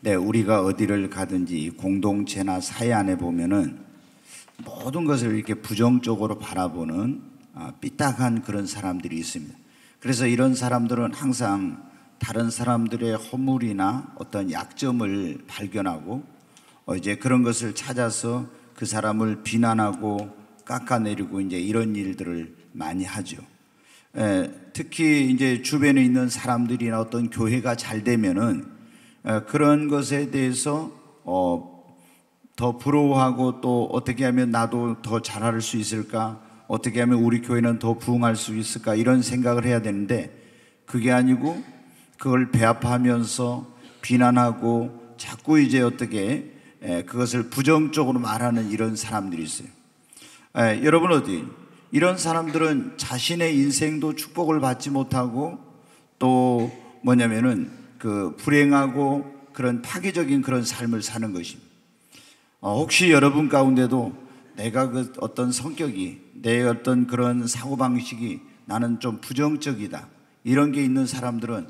네, 우리가 어디를 가든지 공동체나 사회 안에 보면은 모든 것을 이렇게 부정적으로 바라보는 삐딱한 그런 사람들이 있습니다. 그래서 이런 사람들은 항상 다른 사람들의 허물이나 어떤 약점을 발견하고 이제 그런 것을 찾아서 그 사람을 비난하고 깎아내리고 이제 이런 일들을 많이 하죠. 특히 이제 주변에 있는 사람들이나 어떤 교회가 잘 되면은 그런 것에 대해서 더 부러워하고 또 어떻게 하면 나도 더 잘할 수 있을까, 어떻게 하면 우리 교회는 더 부흥할 수 있을까, 이런 생각을 해야 되는데 그게 아니고 그걸 배합하면서 비난하고 자꾸 이제 어떻게 그것을 부정적으로 말하는 이런 사람들이 있어요. 여러분, 어디 이런 사람들은 자신의 인생도 축복을 받지 못하고 또 뭐냐면은 그 불행하고 그런 파괴적인 그런 삶을 사는 것입니다. 혹시 여러분 가운데도 내가 그 어떤 성격이, 내 어떤 그런 사고방식이 나는 좀 부정적이다, 이런 게 있는 사람들은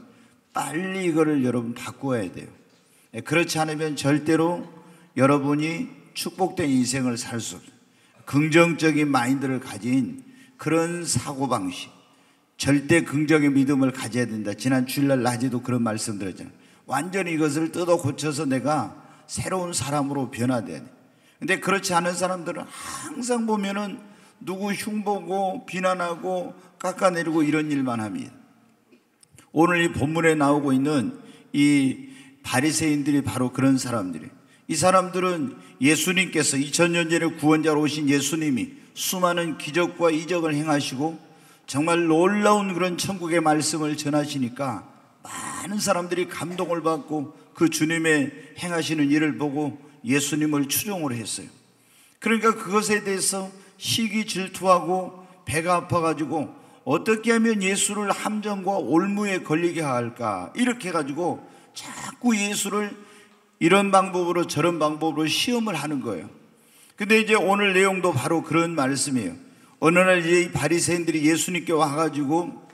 빨리 이거를 여러분 바꾸어야 돼요. 그렇지 않으면 절대로 여러분이 축복된 인생을 살 수 없어요. 긍정적인 마인드를 가진 그런 사고방식, 절대 긍정의 믿음을 가져야 된다. 지난 주일날 낮에도 그런 말씀 드렸잖아요. 완전히 이것을 뜯어 고쳐서 내가 새로운 사람으로 변화돼야 돼. 근데 그렇지 않은 사람들은 항상 보면은 누구 흉보고 비난하고 깎아내리고 이런 일만 합니다. 오늘 이 본문에 나오고 있는 이 바리새인들이 바로 그런 사람들이에요. 이 사람들은 예수님께서 2000년 전에 구원자로 오신 예수님이 수많은 기적과 이적을 행하시고 정말 놀라운 그런 천국의 말씀을 전하시니까 많은 사람들이 감동을 받고 그 주님의 행하시는 일을 보고 예수님을 추종을 했어요. 그러니까 그것에 대해서 시기 질투하고 배가 아파가지고 어떻게 하면 예수를 함정과 올무에 걸리게 할까, 이렇게 해가지고 자꾸 예수를 이런 방법으로 저런 방법으로 시험을 하는 거예요. 근데 이제 오늘 내용도 바로 그런 말씀이에요. 어느 날 이제 이 바리새인들이 예수님께 와가지고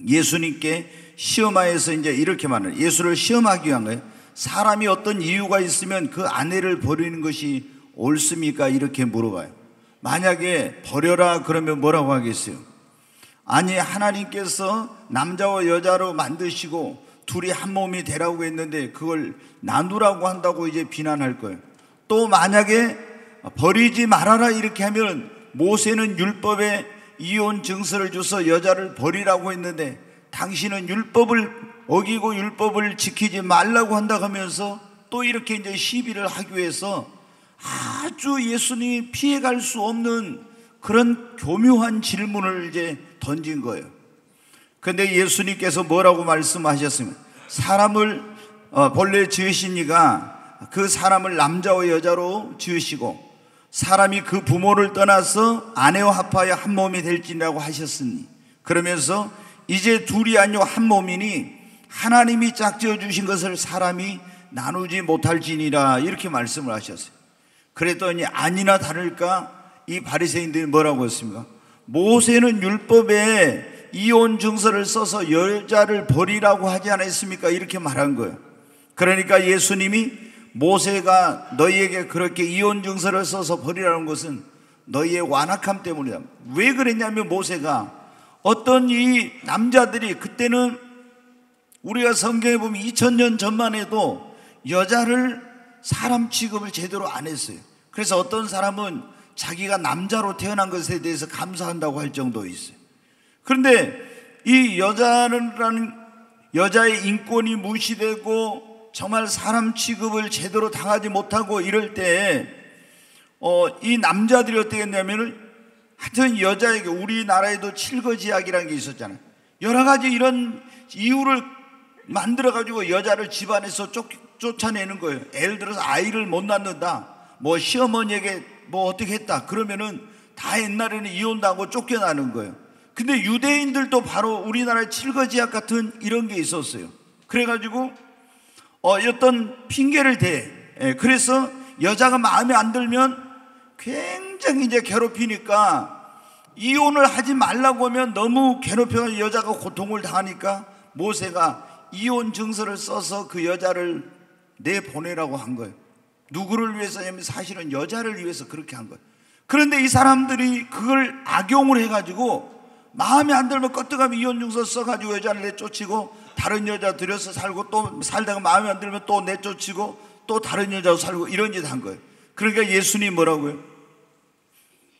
예수님께 시험하여서 이제 이렇게 말해요. 예수를 시험하기 위한 거예요. 사람이 어떤 이유가 있으면 그 아내를 버리는 것이 옳습니까? 이렇게 물어봐요. 만약에 버려라 그러면 뭐라고 하겠어요? 아니, 하나님께서 남자와 여자로 만드시고 둘이 한 몸이 되라고 했는데 그걸 나누라고 한다고 이제 비난할 거예요. 또 만약에 버리지 말아라 이렇게 하면 모세는 율법에 이혼 증서를 줘서 여자를 버리라고 했는데 당신은 율법을 어기고 율법을 지키지 말라고 한다고 하면서 또 이렇게 이제 시비를 하기 위해서 아주 예수님이 피해갈 수 없는 그런 교묘한 질문을 이제 던진 거예요. 그런데 예수님께서 뭐라고 말씀하셨습니까? 사람을 본래 지으신 이가 그 사람을 남자와 여자로 지으시고 사람이 그 부모를 떠나서 아내와 합하여 한 몸이 될지라고 하셨으니, 그러면서 이제 둘이 아니요 한 몸이니 하나님이 짝지어 주신 것을 사람이 나누지 못할지니라, 이렇게 말씀을 하셨어요. 그랬더니 아니나 다를까 이 바리새인들이 뭐라고 했습니까? 모세는 율법에 이혼 증서를 써서 여자를 버리라고 하지 않았습니까? 이렇게 말한 거예요. 그러니까 예수님이 모세가 너희에게 그렇게 이혼 증서를 써서 버리라는 것은 너희의 완악함 때문이다. 왜 그랬냐면 모세가 어떤 이 남자들이, 그때는 우리가 성경에 보면 2000년 전만 해도 여자를 사람 취급을 제대로 안 했어요. 그래서 어떤 사람은 자기가 남자로 태어난 것에 대해서 감사한다고 할 정도 있어요. 그런데 이 여자라는 여자의 인권이 무시되고 정말 사람 취급을 제대로 당하지 못하고 이럴 때 이 남자들이 어떻게 했냐면은 하여튼 여자에게, 우리나라에도 칠거지약이라는 게 있었잖아요. 여러 가지 이런 이유를 만들어가지고 여자를 집안에서 쫓아내는 거예요. 예를 들어서 아이를 못 낳는다, 뭐 시어머니에게 뭐 어떻게 했다 그러면은 다 옛날에는 이혼당하고 쫓겨나는 거예요. 근데 유대인들도 바로 우리나라의 칠거지약 같은 이런 게 있었어요. 그래가지고 어떤 핑계를 대. 그래서 여자가 마음에 안 들면 굉장히 이제 괴롭히니까 이혼을 하지 말라고 하면 너무 괴롭혀서 여자가 고통을 당하니까 모세가 이혼 증서를 써서 그 여자를 내보내라고 한 거예요. 누구를 위해서냐면 사실은 여자를 위해서 그렇게 한 거예요. 그런데 이 사람들이 그걸 악용을 해가지고 마음에 안 들면 껐떡하면 이혼증서 써가지고 여자를 내쫓이고 다른 여자 들여서 살고, 또 살다가 마음에 안 들면 또 내쫓이고 또 다른 여자로 살고 이런 짓 한 거예요. 그러니까 예수님 뭐라고요?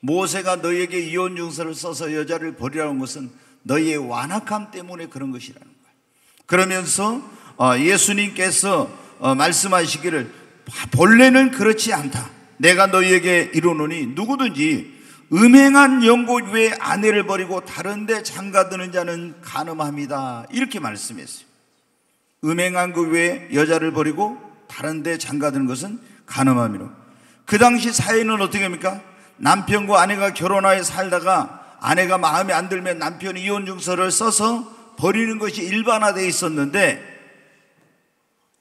모세가 너희에게 이혼증서를 써서 여자를 버리라는 것은 너희의 완악함 때문에 그런 것이라는 거예요. 그러면서 예수님께서 말씀하시기를 본래는 그렇지 않다. 내가 너희에게 이르노니 누구든지 음행한 연고 외에 아내를 버리고 다른 데 장가드는 자는 간음합니다. 이렇게 말씀했어요. 음행한 그 외에 여자를 버리고 다른 데 장가드는 것은 간음함이라. 그 당시 사회는 어떻게 합니까? 남편과 아내가 결혼하여 살다가 아내가 마음에 안 들면 남편이 이혼증서를 써서 버리는 것이 일반화되어 있었는데,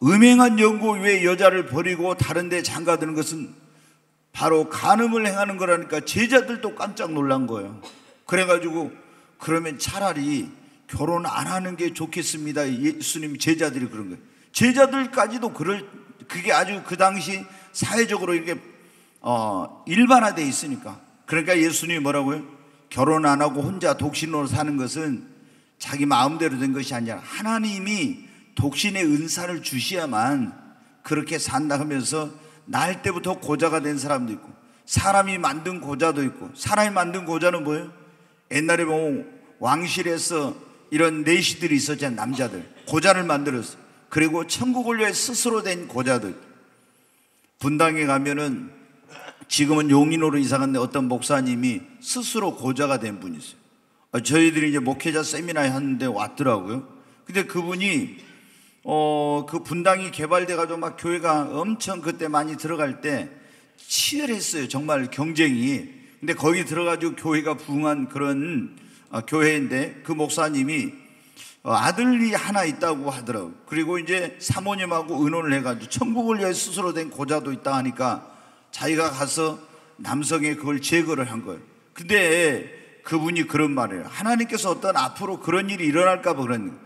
음행한 연고 외에 여자를 버리고 다른 데 장가드는 것은 바로 간음을 행하는 거라니까 제자들도 깜짝 놀란 거예요. 그래가지고 그러면 차라리 결혼 안 하는 게 좋겠습니다. 예수님 제자들이 그런 거예요. 제자들까지도 그게 아주 그 당시 사회적으로 이렇게 일반화되어 있으니까. 그러니까 예수님이 뭐라고요? 결혼 안 하고 혼자 독신으로 사는 것은 자기 마음대로 된 것이 아니라 하나님이 독신의 은사를 주셔야만 그렇게 산다 하면서 날 때부터 고자가 된 사람도 있고 사람이 만든 고자도 있고, 사람이 만든 고자는 뭐예요? 옛날에 보면 왕실에서 이런 내시들이 있었잖아요. 남자들 고자를 만들었어요. 그리고 천국을 위해 스스로 된 고자도 있고. 분당에 가면은 지금은 용인으로 이사갔는데 어떤 목사님이 스스로 고자가 된 분이 있어요. 저희들이 이제 목회자 세미나에 하는데 왔더라고요. 근데 그분이 그 분당이 개발돼가지고 막 교회가 엄청 그때 많이 들어갈 때 치열했어요. 정말 경쟁이. 근데 거기 들어가지고 교회가 부흥한 그런 교회인데, 그 목사님이 아들이 하나 있다고 하더라고요. 그리고 이제 사모님하고 의논을 해가지고 천국을 위해 스스로 된 고자도 있다 하니까 자기가 가서 남성의 그걸 제거를 한 거예요. 근데 그분이 그런 말이에요. 하나님께서 어떤 앞으로 그런 일이 일어날까 봐 그런 거예요.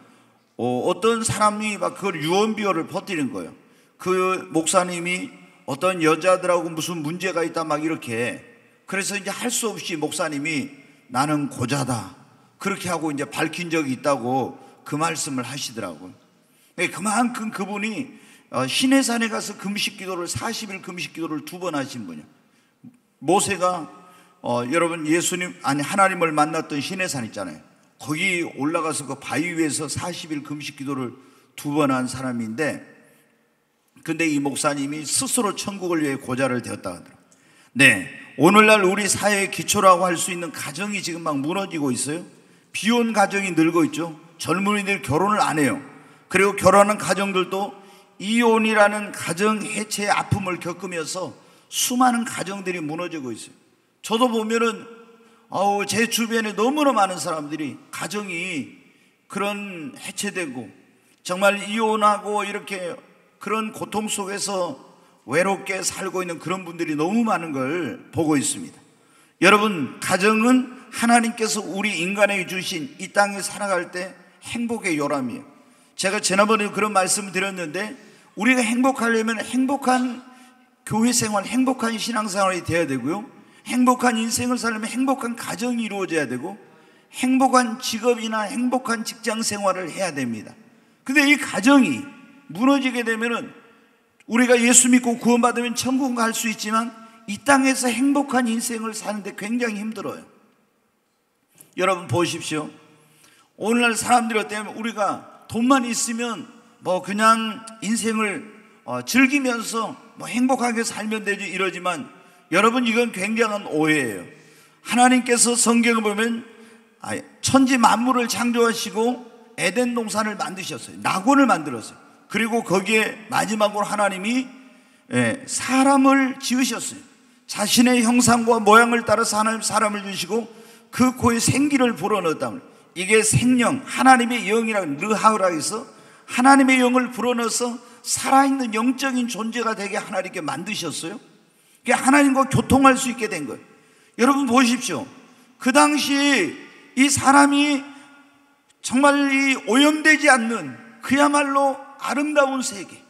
어떤 사람이 막 그걸 유언비어를 퍼뜨리는 거예요. 그 목사님이 어떤 여자들하고 무슨 문제가 있다 막 이렇게. 그래서 이제 할 수 없이 목사님이 나는 고자다 그렇게 하고 이제 밝힌 적이 있다고 그 말씀을 하시더라고요. 그만큼 그분이 시내산에 가서 금식 기도를 40일 금식 기도를 2번 하신 분이에요. 모세가 여러분 하나님을 만났던 시내산 있잖아요. 거기 올라가서 그 바위 위에서 40일 금식 기도를 2번 한 사람인데, 근데 이 목사님이 스스로 천국을 위해 고자를 되었다 하더라고요. 네, 오늘날 우리 사회의 기초라고 할 수 있는 가정이 지금 막 무너지고 있어요. 비혼 가정이 늘고 있죠. 젊은이들 결혼을 안 해요. 그리고 결혼하는 가정들도 이혼이라는 가정 해체의 아픔을 겪으면서 수많은 가정들이 무너지고 있어요. 저도 보면은 제 주변에 너무나 많은 사람들이 가정이 그런 해체되고 정말 이혼하고 이렇게 그런 고통 속에서 외롭게 살고 있는 그런 분들이 너무 많은 걸 보고 있습니다. 여러분, 가정은 하나님께서 우리 인간에게 주신 이 땅에 살아갈 때 행복의 요람이에요. 제가 지난번에 그런 말씀을 드렸는데, 우리가 행복하려면 행복한 교회 생활, 행복한 신앙생활이 되어야 되고요, 행복한 인생을 살려면 행복한 가정이 이루어져야 되고, 행복한 직업이나 행복한 직장 생활을 해야 됩니다. 근데 이 가정이 무너지게 되면은 우리가 예수 믿고 구원받으면 천국 갈 수 있지만 이 땅에서 행복한 인생을 사는데 굉장히 힘들어요. 여러분 보십시오. 오늘날 사람들이 어때요? 우리가 돈만 있으면 그냥 인생을 즐기면서 행복하게 살면 되지 이러지만, 여러분 이건 굉장한 오해예요. 하나님께서 성경을 보면 천지 만물을 창조하시고 에덴 동산을 만드셨어요. 낙원을 만들었어요. 그리고 거기에 마지막으로 하나님이 사람을 지으셨어요. 자신의 형상과 모양을 따라서 하나님 사람을 주시고 그 코에 생기를 불어넣었다. 이게 생명, 하나님의 영이라고 르하우라고 해서 하나님의 영을 불어넣어서 살아있는 영적인 존재가 되게 하나님께 만드셨어요. 그게 하나님과 교통할 수 있게 된 거예요. 여러분 보십시오. 그 당시 이 사람이 정말 이 오염되지 않는 그야말로 아름다운 세계,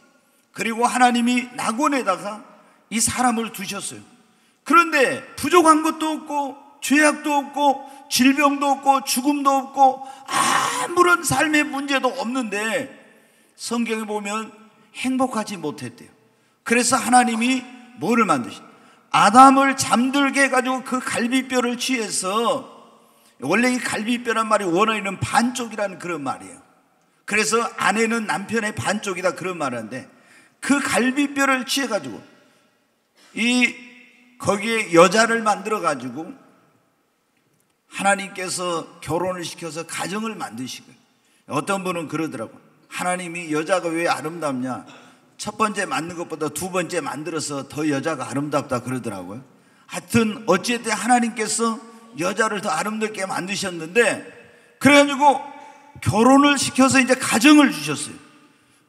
그리고 하나님이 낙원에다가 이 사람을 두셨어요. 그런데 부족한 것도 없고 죄악도 없고 질병도 없고 죽음도 없고 아무런 삶의 문제도 없는데 성경에 보면 행복하지 못했대요. 그래서 하나님이 뭐를 만드신? 아담을 잠들게 해가지고 그 갈비뼈를 취해서, 원래 이 갈비뼈란 말이 원어에는 반쪽이라는 그런 말이에요. 그래서 아내는 남편의 반쪽이다 그런 말인데, 그 갈비뼈를 취해가지고 거기에 여자를 만들어가지고 하나님께서 결혼을 시켜서 가정을 만드시고, 어떤 분은 그러더라고. 하나님이 여자가 왜 아름답냐? 첫 번째 만든 것보다 두 번째 만들어서 더 여자가 아름답다 그러더라고요. 하여튼 어쨌든 하나님께서 여자를 더 아름답게 만드셨는데, 그래가지고 결혼을 시켜서 이제 가정을 주셨어요.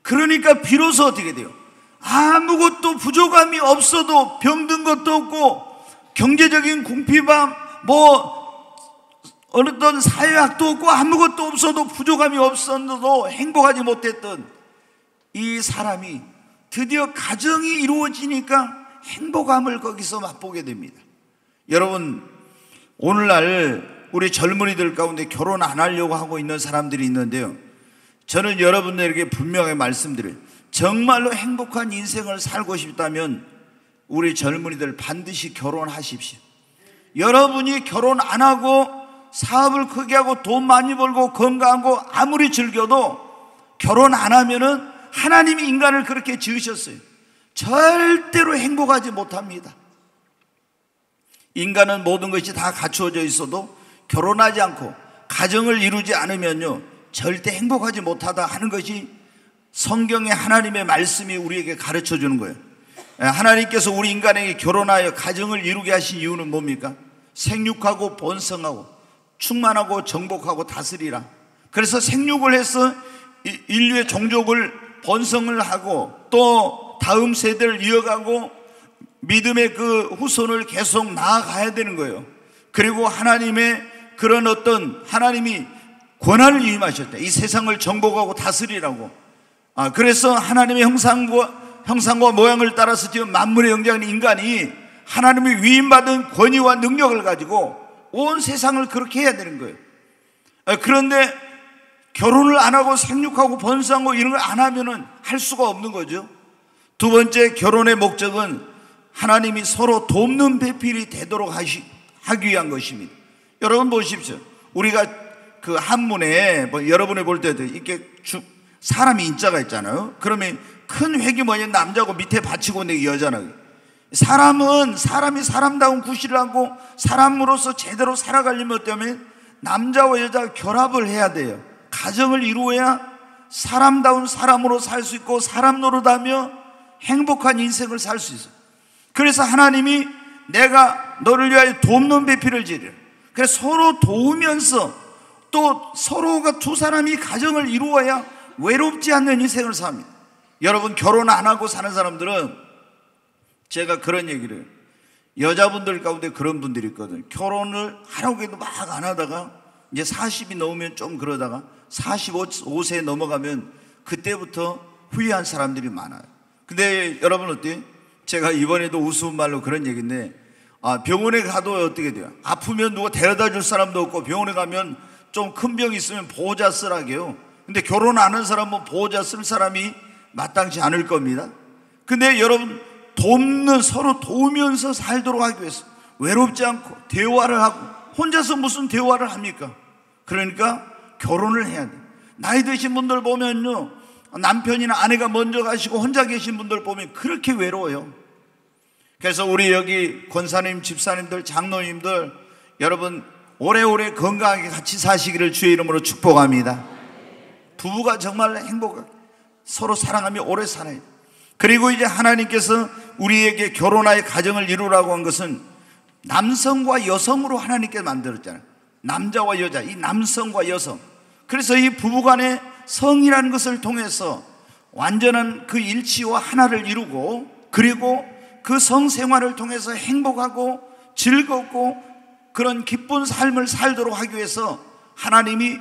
그러니까 비로소 어떻게 돼요? 아무것도 부족함이 없어도, 병든 것도 없고 경제적인 궁핍함, 어떤 사회학도 없고 아무것도 없어도, 부족함이 없었는데도 행복하지 못했던 이 사람이 드디어 가정이 이루어지니까 행복함을 거기서 맛보게 됩니다. 여러분, 오늘날 우리 젊은이들 가운데 결혼 안 하려고 하고 있는 사람들이 있는데요, 저는 여러분들에게 분명히 말씀드려요. 정말로 행복한 인생을 살고 싶다면 우리 젊은이들 반드시 결혼하십시오. 여러분이 결혼 안 하고 사업을 크게 하고 돈 많이 벌고 건강하고 아무리 즐겨도 결혼 안 하면은 하나님이 인간을 그렇게 지으셨어요. 절대로 행복하지 못합니다. 인간은 모든 것이 다 갖추어져 있어도 결혼하지 않고 가정을 이루지 않으면요, 절대 행복하지 못하다 하는 것이 성경의 하나님의 말씀이 우리에게 가르쳐 주는 거예요. 하나님께서 우리 인간에게 결혼하여 가정을 이루게 하신 이유는 뭡니까? 생육하고 번성하고 충만하고 정복하고 다스리라. 그래서 생육을 해서 인류의 종족을 번성을 하고 또 다음 세대를 이어가고 믿음의 그 후손을 계속 나아가야 되는 거예요. 그리고 하나님의 그런 어떤, 하나님이 권한을 위임하셨다. 이 세상을 정복하고 다스리라고. 그래서 하나님의 형상과 모양을 따라서 지금 만물의 영장인 인간이 하나님이 위임받은 권위와 능력을 가지고 온 세상을 그렇게 해야 되는 거예요. 그런데 결혼을 안 하고 생육하고 번성하고 이런 걸 안 하면은 할 수가 없는 거죠. 두 번째, 결혼의 목적은 하나님이 서로 돕는 배필이 되도록 하기 위한 것입니다. 여러분 보십시오. 우리가 그 한문에 여러분이 볼 때도 이렇게 사람이 인자가 있잖아요. 그러면 큰 획이 뭐냐면 남자고 밑에 받치고 있는 게 여자잖아요. 사람이 사람다운 구실을 하고 사람으로서 제대로 살아가려면 어쩌면 남자와 여자가 결합을 해야 돼요. 가정을 이루어야 사람다운 사람으로 살 수 있고 사람 노릇하며 행복한 인생을 살 수 있어요. 그래서 하나님이 내가 너를 위하여 돕는 배필을 지으리라. 그래서 서로 도우면서 또 서로가 두 사람이 가정을 이루어야 외롭지 않는 인생을 삽니다. 여러분, 결혼 안 하고 사는 사람들은 제가 그런 얘기를 해요. 여자분들 가운데 그런 분들이 있거든요. 결혼을 하라고 해도 막 안 하다가 이제 40이 넘으면 좀 그러다가 45세 넘어가면 그때부터 후회한 사람들이 많아요. 근데 여러분 어때요? 제가 이번에도 우스운 말로 그런 얘기인데, 병원에 가도 어떻게 돼요? 아프면 누가 데려다 줄 사람도 없고 병원에 가면 좀 큰 병 있으면 보호자 쓰라게요. 근데 결혼 안 한 사람은 보호자 쓸 사람이 마땅치 않을 겁니다. 근데 여러분, 서로 도우면서 살도록 하기 위해서 외롭지 않고 대화를 하고, 혼자서 무슨 대화를 합니까? 그러니까 결혼을 해야 돼요. 나이 드신 분들 보면요, 남편이나 아내가 먼저 가시고 혼자 계신 분들 보면 그렇게 외로워요. 그래서 우리 여기 권사님, 집사님들, 장로님들, 여러분 오래오래 건강하게 같이 사시기를 주의 이름으로 축복합니다. 부부가 정말 행복하게 서로 사랑하며 오래 살아야 돼요. 그리고 이제 하나님께서 우리에게 결혼하여 가정을 이루라고 한 것은 남성과 여성으로 하나님께 만들었잖아요. 남자와 여자, 이 남성과 여성. 그래서 이 부부간의 성이라는 것을 통해서 완전한 그 일치와 하나를 이루고, 그리고 그 성생활을 통해서 행복하고 즐겁고 그런 기쁜 삶을 살도록 하기 위해서 하나님이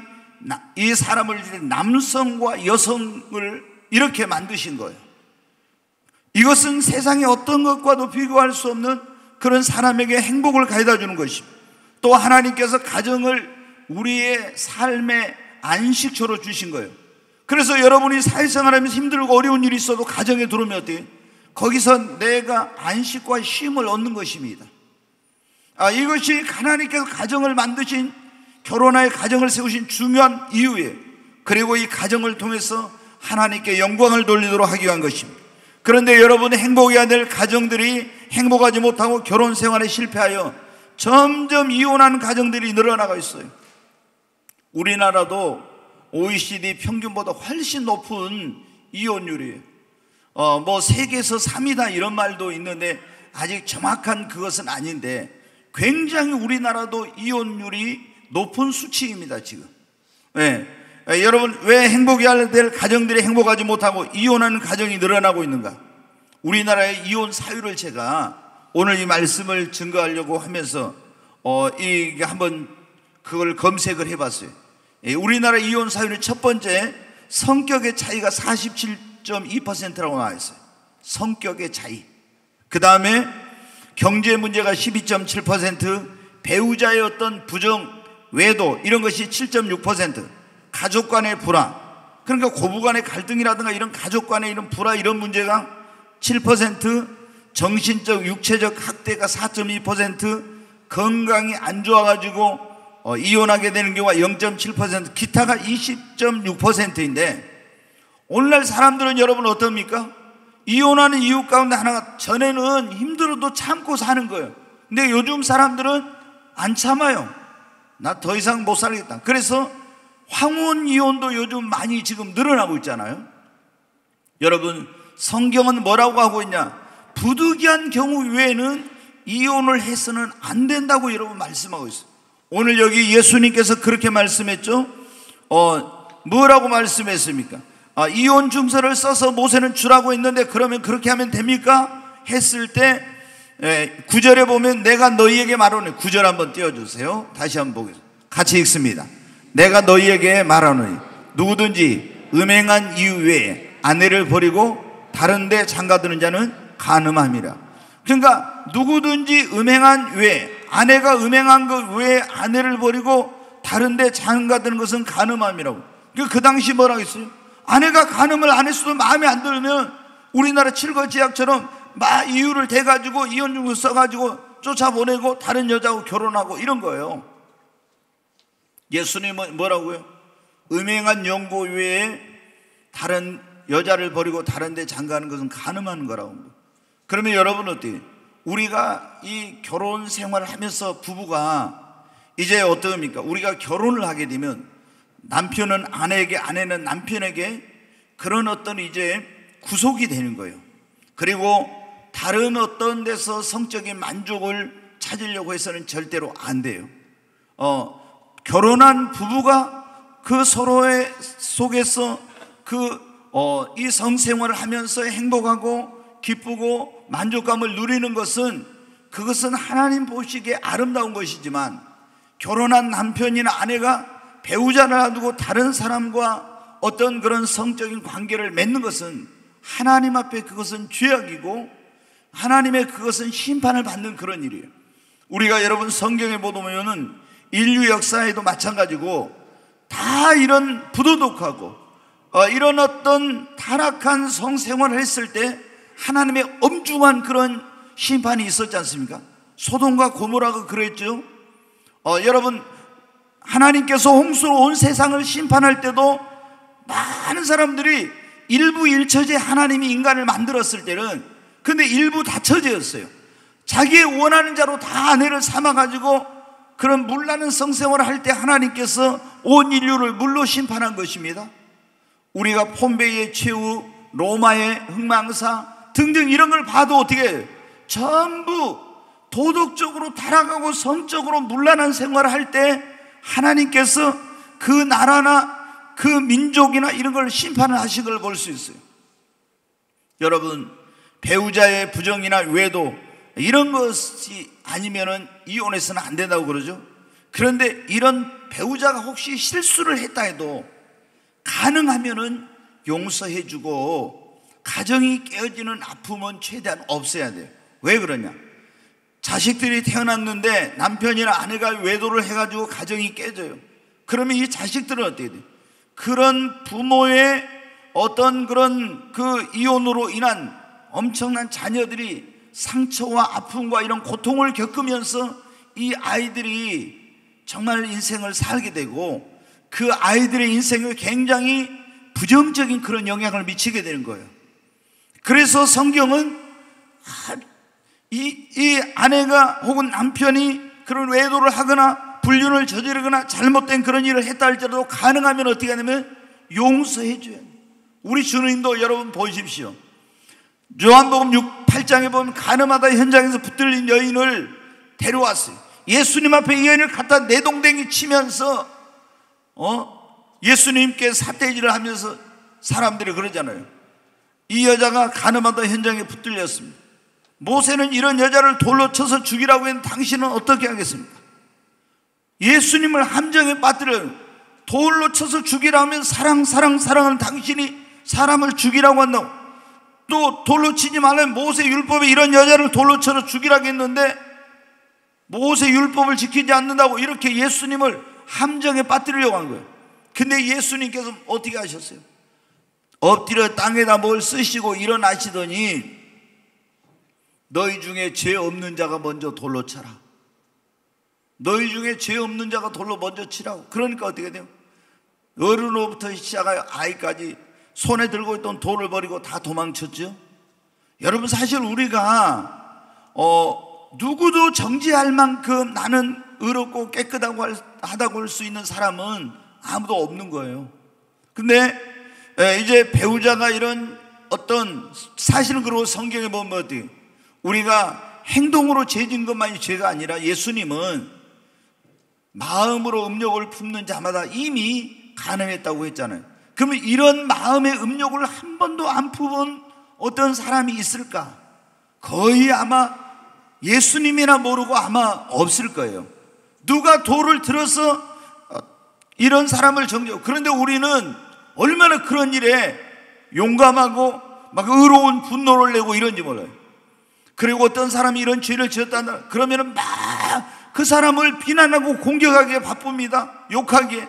이 사람을 남성과 여성을 이렇게 만드신 거예요. 이것은 세상의 어떤 것과도 비교할 수 없는 그런 사람에게 행복을 가져다 주는 것입니다. 또 하나님께서 가정을 우리의 삶의 안식처로 주신 거예요. 그래서 여러분이 사회생활하면서 힘들고 어려운 일이 있어도 가정에 들어오면 어때요? 거기서 내가 안식과 쉼을 얻는 것입니다. 이것이 하나님께서 가정을 만드신, 결혼하여 가정을 세우신 중요한 이유예요. 그리고 이 가정을 통해서 하나님께 영광을 돌리도록 하기 위한 것입니다. 그런데 여러분의 행복해야 될 가정들이 행복하지 못하고 결혼 생활에 실패하여 점점 이혼하는 가정들이 늘어나고 있어요. 우리나라도 OECD 평균보다 훨씬 높은 이혼율이에요. 세계에서 3위다 이런 말도 있는데 아직 정확한 그것은 아닌데 굉장히 우리나라도 이혼율이 높은 수치입니다, 지금. 네. 여러분, 왜 행복해야 될 가정들이 행복하지 못하고 이혼하는 가정이 늘어나고 있는가? 우리나라의 이혼 사유를 제가 오늘 이 말씀을 증거하려고 하면서 이게 한번 그걸 검색을 해봤어요. 우리나라 이혼 사유는 첫 번째, 성격의 차이가 47.2%라고 나와 있어요. 성격의 차이. 그 다음에 경제 문제가 12.7%, 배우자의 어떤 부정, 외도 이런 것이 7.6%, 가족 간의 불화, 그러니까 고부 간의 갈등이라든가 이런 가족 간의 이런 불화 이런 문제가 7%, 정신적 육체적 학대가 4.2%, 건강이 안 좋아가지고 이혼하게 되는 경우가 0.7%, 기타가 20.6%인데 오늘날 사람들은 여러분 어떻습니까? 이혼하는 이유 가운데 하나가, 전에는 힘들어도 참고 사는 거예요. 근데 요즘 사람들은 안 참아요. 나 더 이상 못 살겠다. 그래서 황혼 이혼도 요즘 많이 지금 늘어나고 있잖아요. 여러분, 성경은 뭐라고 하고 있냐? 부득이한 경우 외에는 이혼을 해서는 안 된다고 여러분 말씀하고 있어요. 오늘 여기 예수님께서 그렇게 말씀했죠. 뭐라고 말씀했습니까? 이혼 증서를 써서 모세는 주라고 했는데 그러면 그렇게 하면 됩니까? 했을 때 9절에 보면 내가 너희에게 말하노니, 9절 한번 띄워주세요. 다시 한번 보겠습니다. 같이 읽습니다. 내가 너희에게 말하노니 누구든지 음행한 이유 외에 아내를 버리고 다른 데 장가드는 자는 간음함이라. 그러니까 누구든지 음행한 외에, 아내가 음행한 것 외에 아내를 버리고 다른 데 장가드는 것은 간음함이라고. 그 당시 뭐라고 했어요? 아내가 간음을 안 했어도 마음에 안 들면 우리나라 칠거지약처럼 막 이유를 대가지고 이혼증서 써가지고 쫓아보내고 다른 여자하고 결혼하고 이런 거예요. 예수님은 뭐라고요? 음행한 연고 외에 다른 여자를 버리고 다른 데 장가하는 것은 간음하는 거라고. 그러면 여러분 어때요? 우리가 이 결혼 생활을 하면서 부부가 이제 어떻습니까? 우리가 결혼을 하게 되면 남편은 아내에게, 아내는 남편에게 그런 어떤 이제 구속이 되는 거예요. 그리고 다른 어떤 데서 성적인 만족을 찾으려고 해서는 절대로 안 돼요. 결혼한 부부가 그 서로의 속에서 이 성생활을 하면서 행복하고 기쁘고 만족감을 누리는 것은, 그것은 하나님 보시기에 아름다운 것이지만, 결혼한 남편이나 아내가 배우자를 두고 다른 사람과 어떤 그런 성적인 관계를 맺는 것은 하나님 앞에 그것은 죄악이고 하나님의 그것은 심판을 받는 그런 일이에요. 우리가 여러분 성경에 보면은 인류 역사에도 마찬가지고 다 이런 부도덕하고 이런 어떤 타락한 성생활을 했을 때 하나님의 엄중한 그런 심판이 있었지 않습니까? 소돔과 고모라가 그랬죠. 여러분, 하나님께서 홍수로 온 세상을 심판할 때도 많은 사람들이 일부 일처제 하나님이 인간을 만들었을 때는, 근데 일부 다처제였어요. 자기의 원하는 자로 다 아내를 삼아가지고 그런 물나는 성생활을 할 때 하나님께서 온 인류를 물로 심판한 것입니다. 우리가 폼베이의 최후, 로마의 흥망사 등등 이런 걸 봐도 어떻게 해요? 전부 도덕적으로 타락하고 성적으로 문란한 생활을 할 때 하나님께서 그 나라나 그 민족이나 이런 걸 심판을 하신 걸 볼 수 있어요. 여러분, 배우자의 부정이나 외도 이런 것이 아니면은 이혼해서는 안 된다고 그러죠. 그런데 이런 배우자가 혹시 실수를 했다 해도 가능하면은 용서해주고 가정이 깨어지는 아픔은 최대한 없애야 돼요. 왜 그러냐? 자식들이 태어났는데 남편이나 아내가 외도를 해가지고 가정이 깨져요. 그러면 이 자식들은 어떻게 돼요? 그런 부모의 어떤 그런 그 이혼으로 인한 엄청난 자녀들이 상처와 아픔과 이런 고통을 겪으면서 이 아이들이 정말 인생을 살게 되고 그 아이들의 인생에 굉장히 부정적인 그런 영향을 미치게 되는 거예요. 그래서 성경은 이 아내가 혹은 남편이 그런 외도를 하거나 불륜을 저지르거나 잘못된 그런 일을 했다 할지라도 가능하면 어떻게 하냐면 용서해 줘야 돼요. 우리 주님도 여러분 보십시오. 요한복음 8장에 보면 가늠하다 현장에서 붙들린 여인을 데려왔어요. 예수님 앞에 이 여인을 갖다 내동댕이 치면서 예수님께 삿대질을 하면서 사람들이 그러잖아요. 이 여자가 가늠하다 현장에 붙들렸습니다. 모세는 이런 여자를 돌로 쳐서 죽이라고 했는데 당신은 어떻게 하겠습니까? 예수님을 함정에 빠뜨려 돌로 쳐서 죽이라 하면 사랑하는 당신이 사람을 죽이라고 한다고, 또 돌로 치지 말라면 모세 율법에 이런 여자를 돌로 쳐서 죽이라고 했는데 모세 율법을 지키지 않는다고 이렇게 예수님을 함정에 빠뜨리려고 한 거예요. 근데 예수님께서 어떻게 하셨어요? 엎드려 땅에다 뭘 쓰시고 일어나시더니 너희 중에 죄 없는 자가 먼저 돌로 쳐라. 너희 중에 죄 없는 자가 돌로 먼저 치라고. 그러니까 어떻게 돼요? 어른으로부터 시작하여 아이까지 손에 들고 있던 돌을 버리고 다 도망쳤죠. 여러분, 사실 우리가 누구도 정죄할 만큼 나는 의롭고 깨끗하고 하다고 할 수 있는 사람은 아무도 없는 거예요. 근데 이제 배우자가 이런 어떤 사실은, 그리고 성경에 보면 어떻게 우리가 행동으로 죄진 것만이 죄가 아니라 예수님은 마음으로 음욕을 품는 자마다 이미 가늠했다고 했잖아요. 그러면 이런 마음의 음욕을 한 번도 안 품은 어떤 사람이 있을까? 거의 아마 예수님이나 모르고 아마 없을 거예요. 누가 돌을 들어서 이런 사람을 정죄하고, 그런데 우리는 얼마나 그런 일에 용감하고 막 의로운 분노를 내고 이런지 몰라요. 그리고 어떤 사람이 이런 죄를 지었다 그러면은 막 그 사람을 비난하고 공격하기에 바쁩니다. 욕하기에.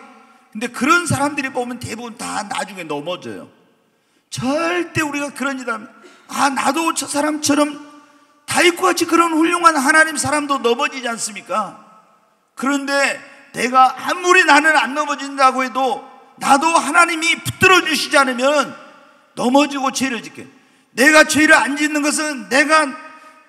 근데 그런 사람들이 보면 대부분 다 나중에 넘어져요. 절대 우리가 그런 일 하면 나도 저 사람처럼 다윗과 같이 그런 훌륭한 하나님 사람도 넘어지지 않습니까? 그런데 내가 아무리 나는 안 넘어진다고 해도 나도 하나님이 붙들어 주시지 않으면 넘어지고 죄를 짓게. 내가 죄를 안 짓는 것은 내가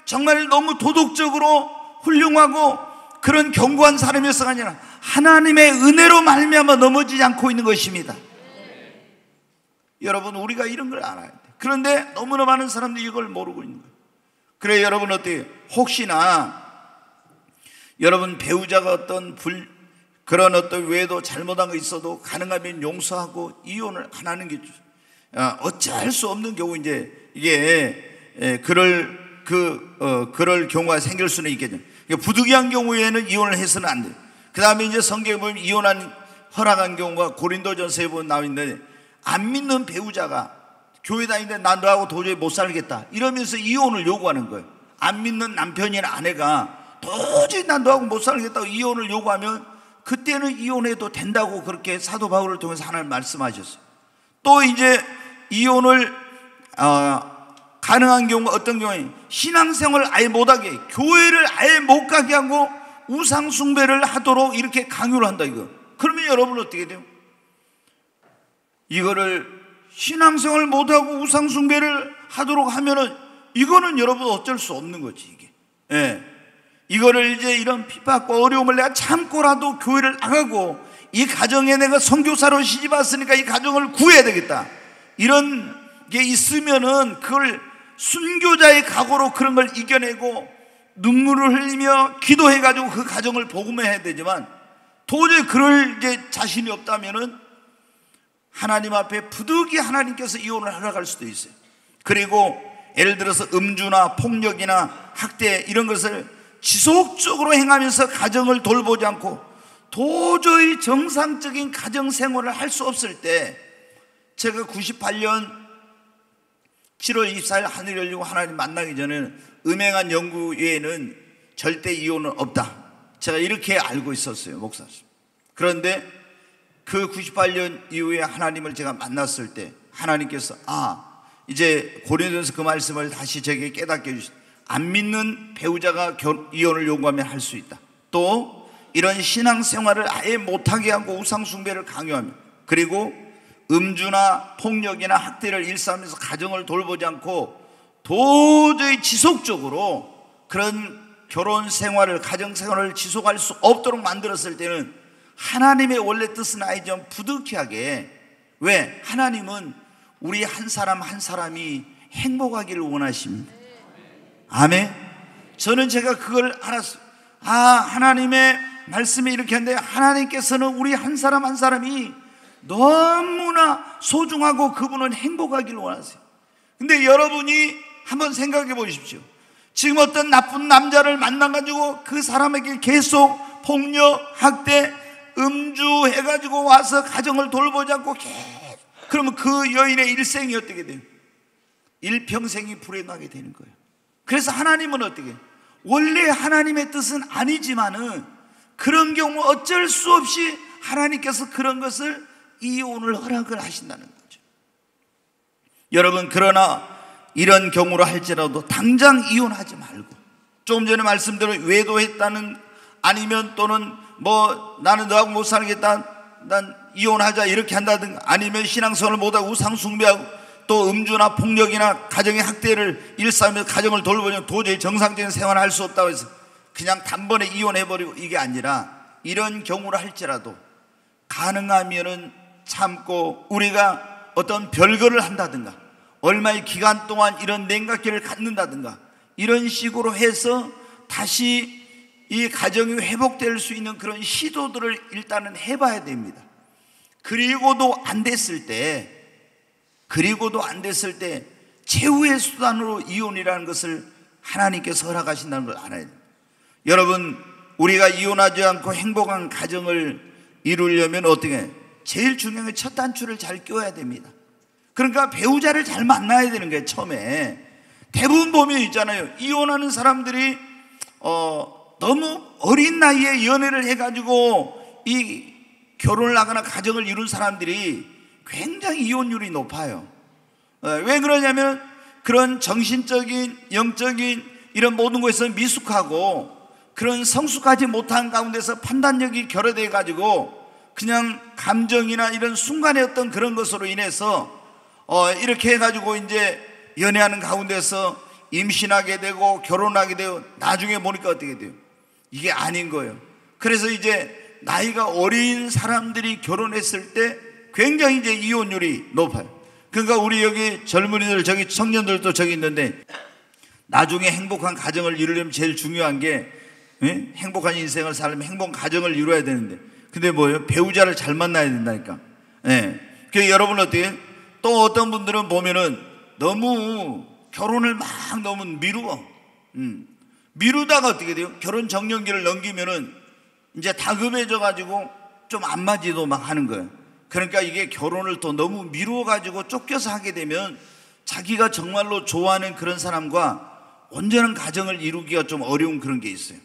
정말 너무 도덕적으로 훌륭하고 그런 견고한 사람이어서가 아니라 하나님의 은혜로 말미암아 넘어지지 않고 있는 것입니다. 여러분, 우리가 이런 걸 알아야 돼. 그런데 너무나 많은 사람들이 이걸 모르고 있는 거예요. 그래, 여러분 어때요? 혹시나 여러분 배우자가 그런 어떤 외도 잘못한 거 있어도 가능하면 용서하고 이혼을 안 하는 게 어찌할 수 없는 경우 이제 이게 그럴 경우가 생길 수는 있겠죠. 부득이한 경우에는 이혼을 해서는 안 돼요. 그 다음에 이제 성경에 보면 이혼한 허락한 경우가 고린도전서에 보면 나와 있는데, 안 믿는 배우자가 교회 다니는데 난 너하고 도저히 못 살겠다 이러면서 이혼을 요구하는 거예요. 안 믿는 남편이나 아내가 도저히 난 너하고 못 살겠다고 이혼을 요구하면 그때는 이혼해도 된다고 그렇게 사도 바울을 통해서 하나님 말씀하셨어요. 또 이제 이혼을 가능한 경우가 어떤 경우에 신앙생활을 아예 못하게, 교회를 아예 못 가게 하고 우상 숭배를 하도록 이렇게 강요를 한다 이거. 그러면 여러분 어떻게 돼요? 이거를 신앙생활을 못하고 우상 숭배를 하도록 하면은 이거는 여러분 어쩔 수 없는 거지 이게. 예. 이거를 이제 이런 핍박과 어려움을 내가 참고라도 교회를 나가고 이 가정에 내가 선교사로 시집 왔으니까 이 가정을 구해야 되겠다, 이런 게 있으면은 그걸 순교자의 각오로 그런 걸 이겨내고 눈물을 흘리며 기도해가지고 그 가정을 복음해야 되지만, 도저히 그럴 이제 자신이 없다면은 하나님 앞에 부득이 하나님께서 이혼을 허락할 수도 있어요. 그리고 예를 들어서 음주나 폭력이나 학대 이런 것을 지속적으로 행하면서 가정을 돌보지 않고 도저히 정상적인 가정 생활을 할 수 없을 때, 제가 98년 7월 24일 하늘이 열리고 하나님 만나기 전에는 음행한 연구 외에는 절대 이혼은 없다. 제가 이렇게 알고 있었어요, 목사님. 그런데 그 98년 이후에 하나님을 제가 만났을 때 하나님께서 이제 고린도전서 그 말씀을 다시 제게 깨닫게 해주셨다. 안 믿는 배우자가 이혼을 요구하면 할 수 있다. 또 이런 신앙생활을 아예 못하게 하고 우상숭배를 강요하며, 그리고 음주나 폭력이나 학대를 일삼으면서 가정을 돌보지 않고 도저히 지속적으로 그런 결혼 생활을, 가정 생활을 지속할 수 없도록 만들었을 때는 하나님의 원래 뜻은 아니지만 부득이하게, 왜? 하나님은 우리 한 사람 한 사람이 행복하기를 원하십니다. 아멘. 저는 제가 그걸 알았어요. 하나님의 말씀이 이렇게 한데, 하나님께서는 우리 한 사람 한 사람이 너무나 소중하고 그분은 행복하기를 원하세요. 근데 여러분이 한번 생각해 보십시오. 지금 어떤 나쁜 남자를 만나가지고 그 사람에게 계속 폭력, 학대, 음주 해가지고 와서 가정을 돌보지 않고 그러면 그 여인의 일생이 어떻게 돼요? 일평생이 불행하게 되는 거예요. 그래서 하나님은 어떻게, 원래 하나님의 뜻은 아니지만은 그런 경우 어쩔 수 없이 하나님께서 그런 것을 이혼을 허락을 하신다는 거죠. 여러분, 그러나 이런 경우로 할지라도 당장 이혼하지 말고, 조금 전에 말씀대로 외도했다는, 아니면 또는 나는 너하고 못 살겠다, 난 이혼하자 이렇게 한다든가, 아니면 신앙생활을 못하고 우상숭배하고 또 음주나 폭력이나 가정의 학대를 일삼으면서 가정을 돌보면 도저히 정상적인 생활을 할 수 없다고 해서 그냥 단번에 이혼해버리고, 이게 아니라 이런 경우를 할지라도 가능하면은 참고 우리가 어떤 별거를 한다든가, 얼마의 기간 동안 이런 냉각기를 갖는다든가, 이런 식으로 해서 다시 이 가정이 회복될 수 있는 그런 시도들을 일단은 해봐야 됩니다. 그리고도 안 됐을 때 최후의 수단으로 이혼이라는 것을 하나님께서 허락하신다는 걸 알아야 됩니다. 여러분, 우리가 이혼하지 않고 행복한 가정을 이루려면 어떻게? 제일 중요한 게 첫 단추를 잘 껴야 됩니다. 그러니까 배우자를 잘 만나야 되는 거예요. 처음에 대부분 보면 있잖아요, 이혼하는 사람들이 너무 어린 나이에 연애를 해가지고 이 결혼을 하거나 가정을 이룬 사람들이 굉장히 이혼율이 높아요. 왜 그러냐면 그런 정신적인, 영적인 이런 모든 것에서 미숙하고 그런 성숙하지 못한 가운데서 판단력이 결여돼 가지고 그냥 감정이나 이런 순간의 어떤 그런 것으로 인해서 이렇게 해가지고 이제 연애하는 가운데서 임신하게 되고 결혼하게 되고 나중에 보니까 어떻게 돼요? 이게 아닌 거예요. 그래서 이제 나이가 어린 사람들이 결혼했을 때 굉장히 이제 이혼율이 높아요. 그러니까 우리 여기 젊은이들, 저기 청년들도 저기 있는데, 나중에 행복한 가정을 이루려면 제일 중요한 게, 행복한 인생을 살려면 행복한 가정을 이루어야 되는데, 근데 뭐예요? 배우자를 잘 만나야 된다니까. 그래서 여러분 어떻게? 또 어떤 분들은 보면은 너무 결혼을 막 너무 미루다가 어떻게 돼요? 결혼 정년기를 넘기면은 이제 다급해져 가지고 좀 안 맞지도 막 하는 거예요. 그러니까 이게 결혼을 또 너무 미루어 가지고 쫓겨서 하게 되면 자기가 정말로 좋아하는 그런 사람과 온전한 가정을 이루기가 좀 어려운 그런 게 있어요.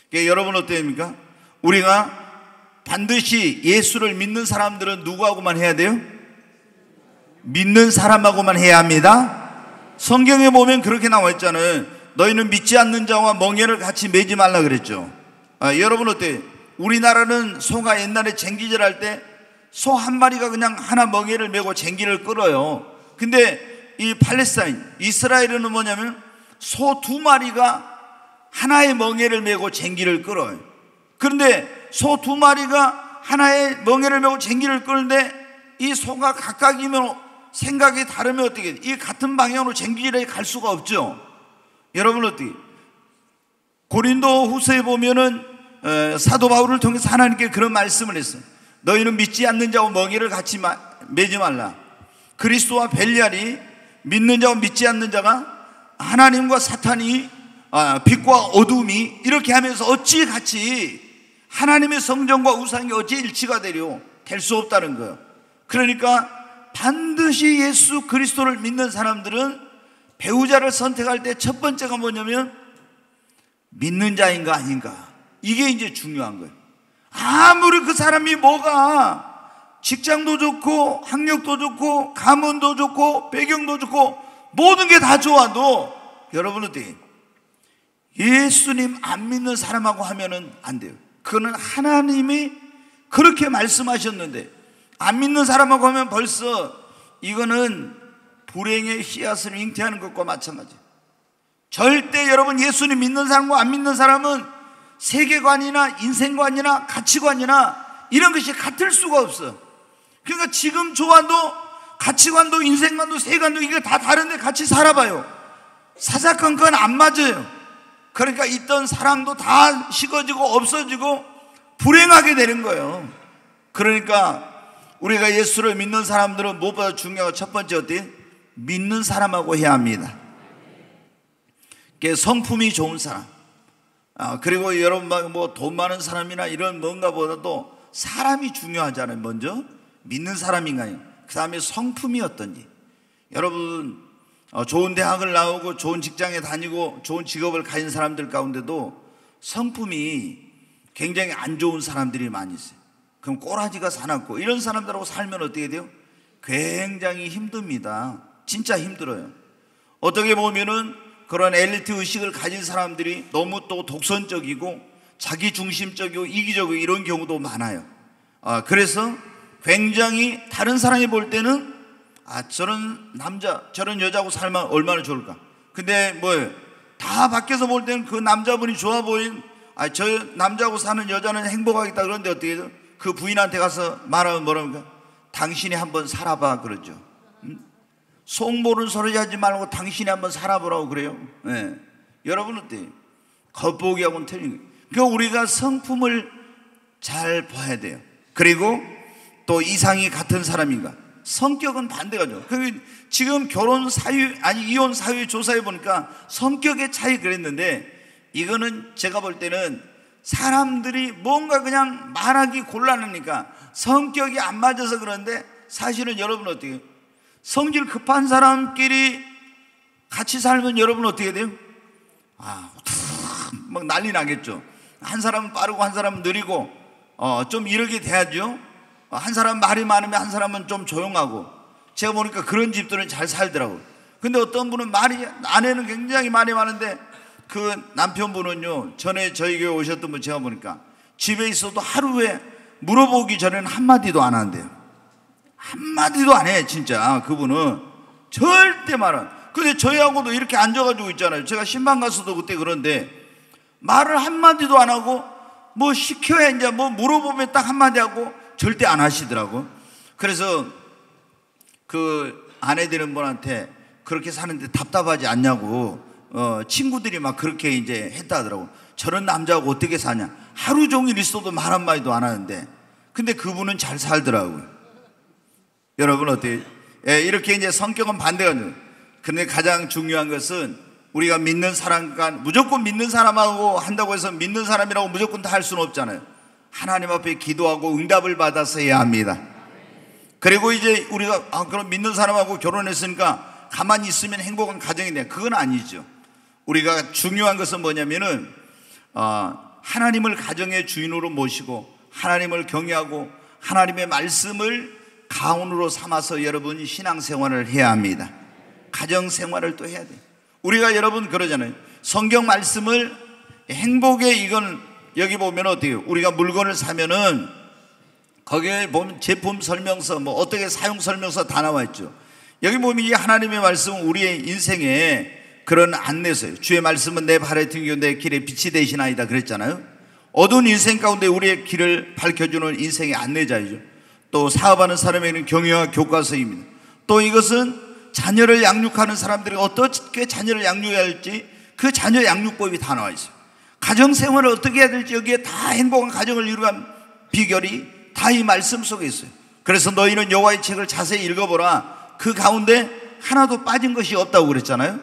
그러니까 여러분 어떻습니까? 우리가 반드시 예수를 믿는 사람들은 누구하고만 해야 돼요? 믿는 사람하고만 해야 합니다. 성경에 보면 그렇게 나와 있잖아요. 너희는 믿지 않는 자와 멍에를 같이 매지 말라 그랬죠. 여러분 어때요? 우리나라는 소가 옛날에 쟁기질 할 때 소 한 마리가 그냥 하나 멍에를 메고 쟁기를 끌어요. 근데 이 팔레스타인, 이스라엘은 뭐냐면 소 두 마리가 하나의 멍에를 메고 쟁기를 끌어요. 그런데 소 두 마리가 하나의 멍에를 메고 쟁기를 끄는데 이 소가 각각이면 생각이 다르면 어떻게 돼? 이 같은 방향으로 쟁기질에 갈 수가 없죠. 여러분 어떻게? 고린도 후서에 보면은 사도 바울을 통해서 하나님께 그런 말씀을 했어요. 너희는 믿지 않는 자와 멍에를 같이 매지 말라. 그리스도와 벨리알이, 믿는 자와 믿지 않는 자가 하나님과 사탄이, 빛과 어둠이 이렇게 하면서 어찌 같이 하나님의 성전과 우상이 어찌 일치가 되려? 될 수 없다는 거예요. 그러니까 반드시 예수 그리스도를 믿는 사람들은 배우자를 선택할 때 첫 번째가 뭐냐면 믿는 자인가 아닌가, 이게 이제 중요한 거예요. 아무리 그 사람이 뭐가 직장도 좋고 학력도 좋고 가문도 좋고 배경도 좋고 모든 게 다 좋아도 여러분 어떻게 예수님 안 믿는 사람하고 하면은 안 돼요. 그거는 하나님이 그렇게 말씀하셨는데 안 믿는 사람하고 하면 벌써 이거는 불행의 씨앗을 잉태하는 것과 마찬가지예요. 절대 여러분 예수님 믿는 사람과 안 믿는 사람은 세계관이나 인생관이나 가치관이나 이런 것이 같을 수가 없어. 그러니까 지금 좋아도 가치관도 인생관도 세계관도 이게 다 다른데 같이 살아봐요. 사사건건 안 맞아요. 그러니까 있던 사랑도 다 식어지고 없어지고 불행하게 되는 거예요. 그러니까 우리가 예수를 믿는 사람들은 무엇보다 중요한 첫 번째 어때요? 믿는 사람하고 해야 합니다. 성품이 좋은 사람, 그리고 여러분 뭐 돈 많은 사람이나 이런 뭔가 보다도 사람이 중요하잖아요. 먼저 믿는 사람인가요? 그 다음에 성품이 어떤지. 여러분 좋은 대학을 나오고 좋은 직장에 다니고 좋은 직업을 가진 사람들 가운데도 성품이 굉장히 안 좋은 사람들이 많이 있어요. 그럼 꼬라지가 사납고 이런 사람들하고 살면 어떻게 돼요? 굉장히 힘듭니다. 진짜 힘들어요. 어떻게 보면은 그런 엘리트 의식을 가진 사람들이 너무 또 독선적이고 자기중심적이고 이기적이고 이런 경우도 많아요. 그래서 굉장히 다른 사람이 볼 때는 저런 남자 저런 여자하고 살면 얼마나 좋을까. 근데 뭐예요? 다 밖에서 볼 때는 그 남자분이 좋아 보인 저 남자하고 사는 여자는 행복하겠다. 그런데 어떻게 해요? 그 부인한테 가서 말하면 뭐랍니까? 당신이 한번 살아봐 그러죠. 속 모르는 소리 하지 말고 당신이 한번 살아보라고 그래요. 네. 여러분 어때요? 겉보기하고는 틀린 거예요. 그러니까 우리가 성품을 잘 봐야 돼요. 그리고 또 이상이 같은 사람인가. 성격은 반대가죠. 지금 결혼 사유 이혼 사유 조사해 보니까 성격의 차이 그랬는데 이거는 제가 볼 때는 사람들이 뭔가 그냥 말하기 곤란하니까 성격이 안 맞아서 그런데 사실은 여러분 어떻게 해요? 성질 급한 사람끼리 같이 살면 여러분 어떻게 돼요? 막 난리 나겠죠. 한 사람은 빠르고 한 사람은 느리고 좀 이렇게 돼야죠. 한 사람은 말이 많으면 한 사람은 좀 조용하고. 제가 보니까 그런 집들은 잘 살더라고요. 근데 어떤 분은 아내는 굉장히 말이 많은데 그 남편분은요, 전에 저희 교회 오셨던 분 제가 보니까 집에 있어도 하루에 물어보기 전에는 한마디도 안 한대요. 한마디도 안 해. 진짜 그분은 절대 말 안. 근데 저희하고도 이렇게 앉아가지고 있잖아요. 제가 신방 가서도 그때 그런데 말을 한마디도 안 하고 뭐 시켜야 이제 뭐 물어보면 딱 한마디 하고 절대 안 하시더라고. 그래서 그 아내 되는 분한테 그렇게 사는데 답답하지 않냐고 친구들이 막 그렇게 이제 했다 하더라고. 저런 남자하고 어떻게 사냐. 하루 종일 있어도 말 한마디도 안 하는데 근데 그분은 잘 살더라고요. 여러분 어때요? 이렇게 이제 성격은 반대가 돼요. 근데 가장 중요한 것은 우리가 믿는 사람과 무조건 믿는 사람하고 한다고 해서 믿는 사람이라고 무조건 다 할 수는 없잖아요. 하나님 앞에 기도하고 응답을 받아서 해야 합니다. 그리고 이제 우리가 그럼 믿는 사람하고 결혼했으니까 가만히 있으면 행복한 가정이 돼. 그건 아니죠. 우리가 중요한 것은 뭐냐면은 하나님을 가정의 주인으로 모시고 하나님을 경외하고 하나님의 말씀을 가훈으로 삼아서 여러분이 신앙생활을 해야 합니다. 가정생활을 또 해야 돼요. 우리가 여러분 그러잖아요. 성경 말씀을 행복의 이건 여기 보면 어때요? 우리가 물건을 사면은 거기에 보면 제품 설명서 뭐 어떻게 사용 설명서 다 나와 있죠. 여기 보면 이 하나님의 말씀은 우리의 인생에 그런 안내서예요. 주의 말씀은 내 발에 등이요 내 길에 빛이 되시나이다 그랬잖아요. 어두운 인생 가운데 우리의 길을 밝혀주는 인생의 안내자이죠. 또 사업하는 사람에게는 경영과 교과서입니다. 또 이것은 자녀를 양육하는 사람들이 어떻게 자녀를 양육해야 할지 그 자녀 양육법이 다 나와 있어요. 가정생활을 어떻게 해야 될지 여기에 다 행복한 가정을 이루는 비결이 다 이 말씀 속에 있어요. 그래서 너희는 여호와의 책을 자세히 읽어보라. 그 가운데 하나도 빠진 것이 없다고 그랬잖아요.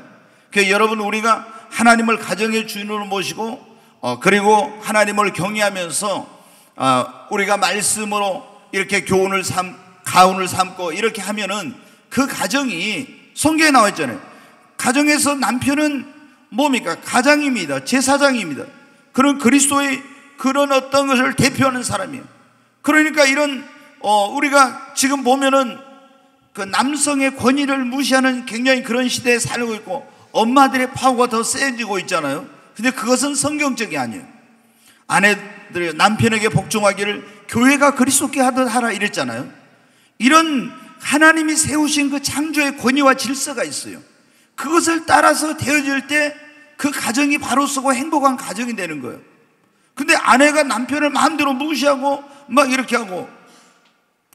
그래서 여러분 우리가 하나님을 가정의 주인으로 모시고 그리고 하나님을 경외하면서 우리가 말씀으로 이렇게 가훈을 삼고 이렇게 하면은 그 가정이 성경에 나와 있잖아요. 가정에서 남편은 뭡니까? 가장입니다. 제사장입니다. 그런 그리스도의 그런 어떤 것을 대표하는 사람이에요. 그러니까 이런 우리가 지금 보면은 그 남성의 권위를 무시하는 굉장히 그런 시대에 살고 있고 엄마들의 파워가 더 세지고 있잖아요. 근데 그것은 성경적이 아니에요. 아내들이 남편에게 복종하기를 교회가 그리스도께 하듯 하라 이랬잖아요. 이런 하나님이 세우신 그 창조의 권위와 질서가 있어요. 그것을 따라서 되어질 때 그 가정이 바로 서고 행복한 가정이 되는 거예요. 근데 아내가 남편을 마음대로 무시하고 막 이렇게 하고,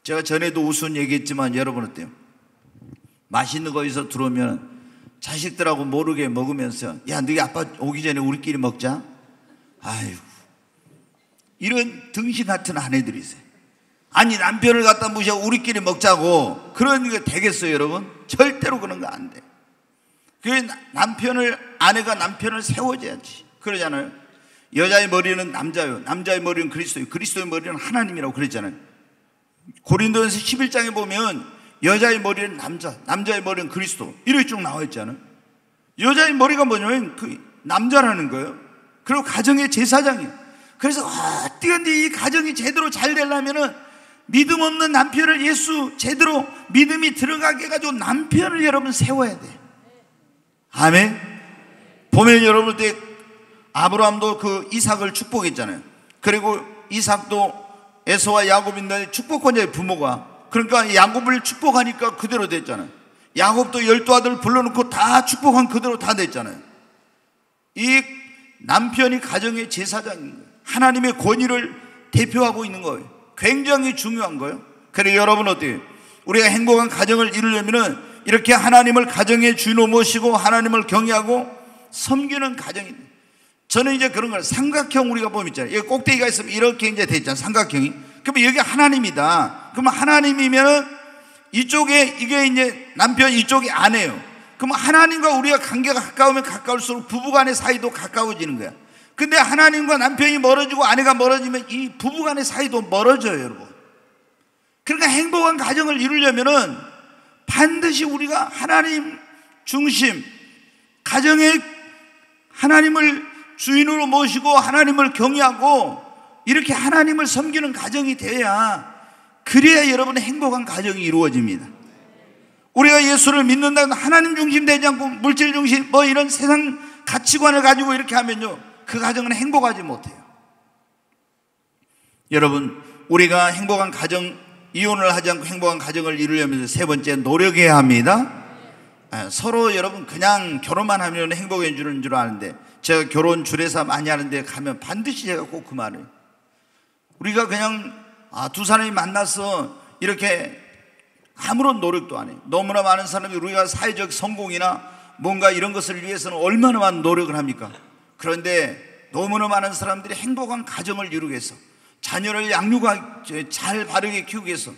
제가 전에도 우스운 얘기했지만 여러분 어때요? 맛있는 거에서 들어오면 자식들하고 모르게 먹으면서 야, 너희 아빠 오기 전에 우리끼리 먹자. 아이고, 이런 등신 같은 아내들이 있어요. 아니, 남편을 갖다 무시하고 우리끼리 먹자고. 그런 게 되겠어요, 여러분? 절대로 그런 거 안 돼. 그 아내가 남편을 세워줘야지. 그러잖아요. 여자의 머리는 남자요, 남자의 머리는 그리스도요, 그리스도의 머리는 하나님이라고 그랬잖아요. 고린도전서 11장에 보면 여자의 머리는 남자, 남자의 머리는 그리스도, 이렇게 쭉 나와 있잖아요. 여자의 머리가 뭐냐면 그 남자라는 거예요. 그리고 가정의 제사장이에요. 그래서 어떻게 이 가정이 제대로 잘 되려면은 믿음 없는 남편을 예수 제대로 믿음이 들어가게 해가지고 남편을 여러분 세워야 돼. 아멘. 보면 여러분 때 아브라함도 그 이삭을 축복했잖아요. 그리고 이삭도 에서와 야곱인데 축복권자의 부모가, 그러니까 야곱을 축복하니까 그대로 됐잖아요. 야곱도 12아들 불러놓고 다 축복한 그대로 다 됐잖아요. 이 남편이 가정의 제사장인 거예요. 하나님의 권위를 대표하고 있는 거예요. 굉장히 중요한 거예요. 그래서 여러분 어때요? 우리가 행복한 가정을 이루려면은 이렇게 하나님을 가정의 주인으로 모시고 하나님을 경외하고 섬기는 가정이 돼요. 저는 이제 그런 걸 삼각형 우리가 보면 있잖아요. 여기 꼭대기가 있으면 이렇게 이제 돼 있잖아요. 삼각형이. 그러면 여기 하나님이다. 그러면 하나님이면은 이쪽에 이게 이제 남편, 이쪽이 아내예요. 그러면 하나님과 우리가 관계가 가까우면 가까울수록 부부간의 사이도 가까워지는 거야. 근데 하나님과 남편이 멀어지고 아내가 멀어지면 이 부부간의 사이도 멀어져요, 여러분. 그러니까 행복한 가정을 이루려면은 반드시 우리가 하나님 중심, 가정에 하나님을 주인으로 모시고 하나님을 경외하고 이렇게 하나님을 섬기는 가정이 돼야, 그래야 여러분의 행복한 가정이 이루어집니다. 우리가 예수를 믿는다고 하나님 중심 되지 않고 물질 중심 뭐 이런 세상 가치관을 가지고 이렇게 하면요, 그 가정은 행복하지 못해요. 여러분, 우리가 행복한 가정, 이혼을 하지 않고 행복한 가정을 이루려면 세 번째, 노력해야 합니다. 서로 여러분 그냥 결혼만 하면 행복해 주는 줄 아는데, 제가 결혼 주례사 많이 하는데 가면 반드시 제가 꼭 그 말을, 우리가 그냥 두 사람이 만나서 이렇게 아무런 노력도 안 해요. 너무나 많은 사람이 우리가 사회적 성공이나 뭔가 이런 것을 위해서는 얼마나 많은 노력을 합니까? 그런데 너무나 많은 사람들이 행복한 가정을 이루기 위해서, 자녀를 잘 바르게 키우기 위해서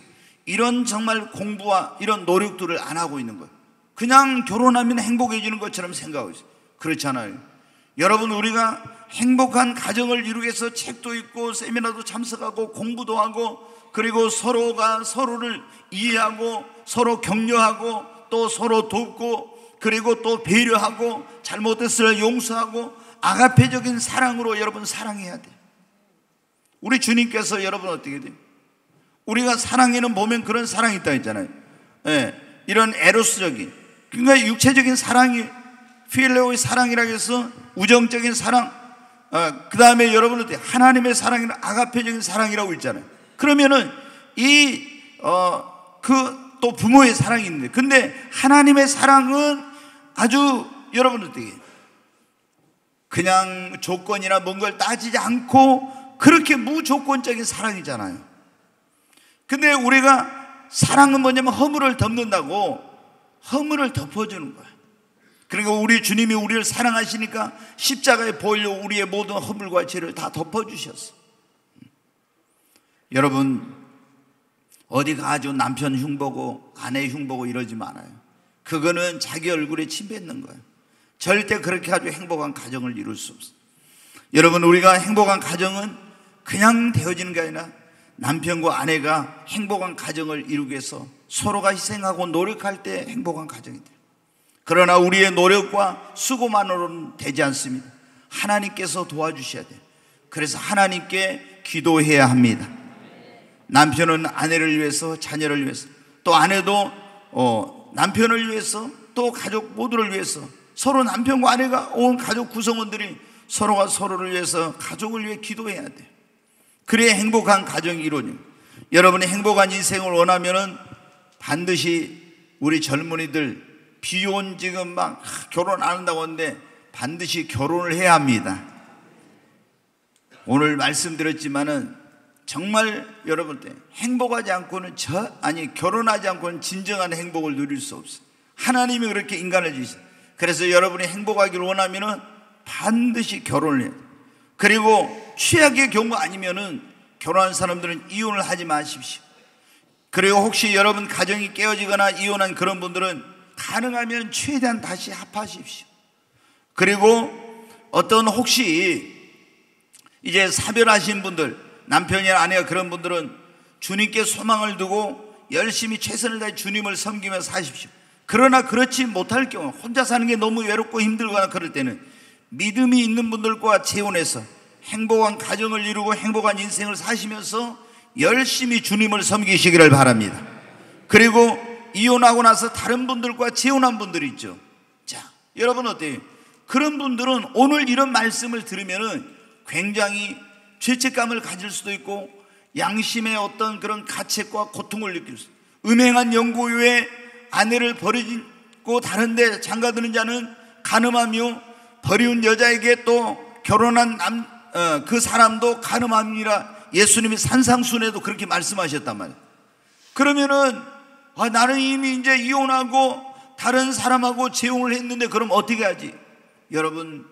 이런 정말 공부와 이런 노력들을 안 하고 있는 거예요. 그냥 결혼하면 행복해지는 것처럼 생각하고 있어요. 그렇잖아요. 여러분, 우리가 행복한 가정을 이루기 위해서 책도 읽고 세미나도 참석하고 공부도 하고, 그리고 서로가 서로를 이해하고 서로 격려하고 또 서로 돕고, 그리고 또 배려하고 잘못했을 때 용서하고 아가페적인 사랑으로 여러분 사랑해야 돼요. 우리 주님께서 여러분 어떻게 돼요? 우리가 사랑에는 보면 그런 사랑이 있다 했잖아요. 이런 에로스적인, 그러니까 육체적인 사랑이 필레오의 사랑이라고 해서 우정적인 사랑, 그 다음에 여러분은 하나님의 사랑이나 아가페적인 사랑이라고 있잖아요. 그러면은 또 부모의 사랑이 있는데, 근데 하나님의 사랑은 아주 여러분 어떻게 그냥 조건이나 뭔가를 따지지 않고 그렇게 무조건적인 사랑이잖아요. 근데 우리가 사랑은 뭐냐면 허물을 덮는다고, 허물을 덮어주는 거야. 그러니까 우리 주님이 우리를 사랑하시니까 십자가에 보일려 우리의 모든 허물과 죄를 다 덮어주셨어. 여러분, 어디 가가지고 남편 흉보고 아내 흉보고 이러지 말아요. 그거는 자기 얼굴에 침 뱉는 거예요. 절대 그렇게 가지고 행복한 가정을 이룰 수 없어요. 여러분, 우리가 행복한 가정은 그냥 되어지는 게 아니라 남편과 아내가 행복한 가정을 이루기 위해서 서로가 희생하고 노력할 때 행복한 가정이 돼요. 그러나 우리의 노력과 수고만으로는 되지 않습니다. 하나님께서 도와주셔야 돼요. 그래서 하나님께 기도해야 합니다. 남편은 아내를 위해서, 자녀를 위해서, 또 아내도 남편을 위해서, 또 가족 모두를 위해서, 서로 남편과 아내가 온 가족 구성원들이 서로가 서로를 위해서, 가족을 위해 기도해야 돼요. 그래야 행복한 가정이 이루어집니다. 여러분이 행복한 인생을 원하면은 반드시 우리 젊은이들 비혼 지금 막 결혼 안 한다고 하는데 반드시 결혼을 해야 합니다. 오늘 말씀드렸지만은 정말 여러분들 행복하지 않고는 결혼하지 않고는 진정한 행복을 누릴 수 없어요. 하나님이 그렇게 인간을 주셨어요. 그래서 여러분이 행복하기를 원하면은 반드시 결혼을 해요. 그리고 최악의 경우 아니면은 결혼한 사람들은 이혼을 하지 마십시오. 그리고 혹시 여러분 가정이 깨어지거나 이혼한 그런 분들은 가능하면 최대한 다시 합하십시오. 그리고 어떤 혹시 이제 사별하신 분들, 남편이나 아내가 그런 분들은 주님께 소망을 두고 열심히 최선을 다해 주님을 섬기며 사십시오. 그러나 그렇지 못할 경우, 혼자 사는 게 너무 외롭고 힘들거나 그럴 때는 믿음이 있는 분들과 재혼해서 행복한 가정을 이루고 행복한 인생을 사시면서 열심히 주님을 섬기시기를 바랍니다. 그리고 이혼하고 나서 다른 분들과 재혼한 분들이 있죠. 자, 여러분 어때요? 그런 분들은 오늘 이런 말씀을 들으면은 굉장히 죄책감을 가질 수도 있고 양심의 어떤 그런 가책과 고통을 느낄 수 있어요. 음행한 연고유에 아내를 버리고 다른 데 장가드는 자는 간음하며 버리운 여자에게 또 결혼한 그 사람도 간음함이라 예수님이 산상순에도 그렇게 말씀하셨단 말이에요. 그러면은 나는 이미 이제 이혼하고 다른 사람하고 재혼을 했는데 그럼 어떻게 하지? 여러분,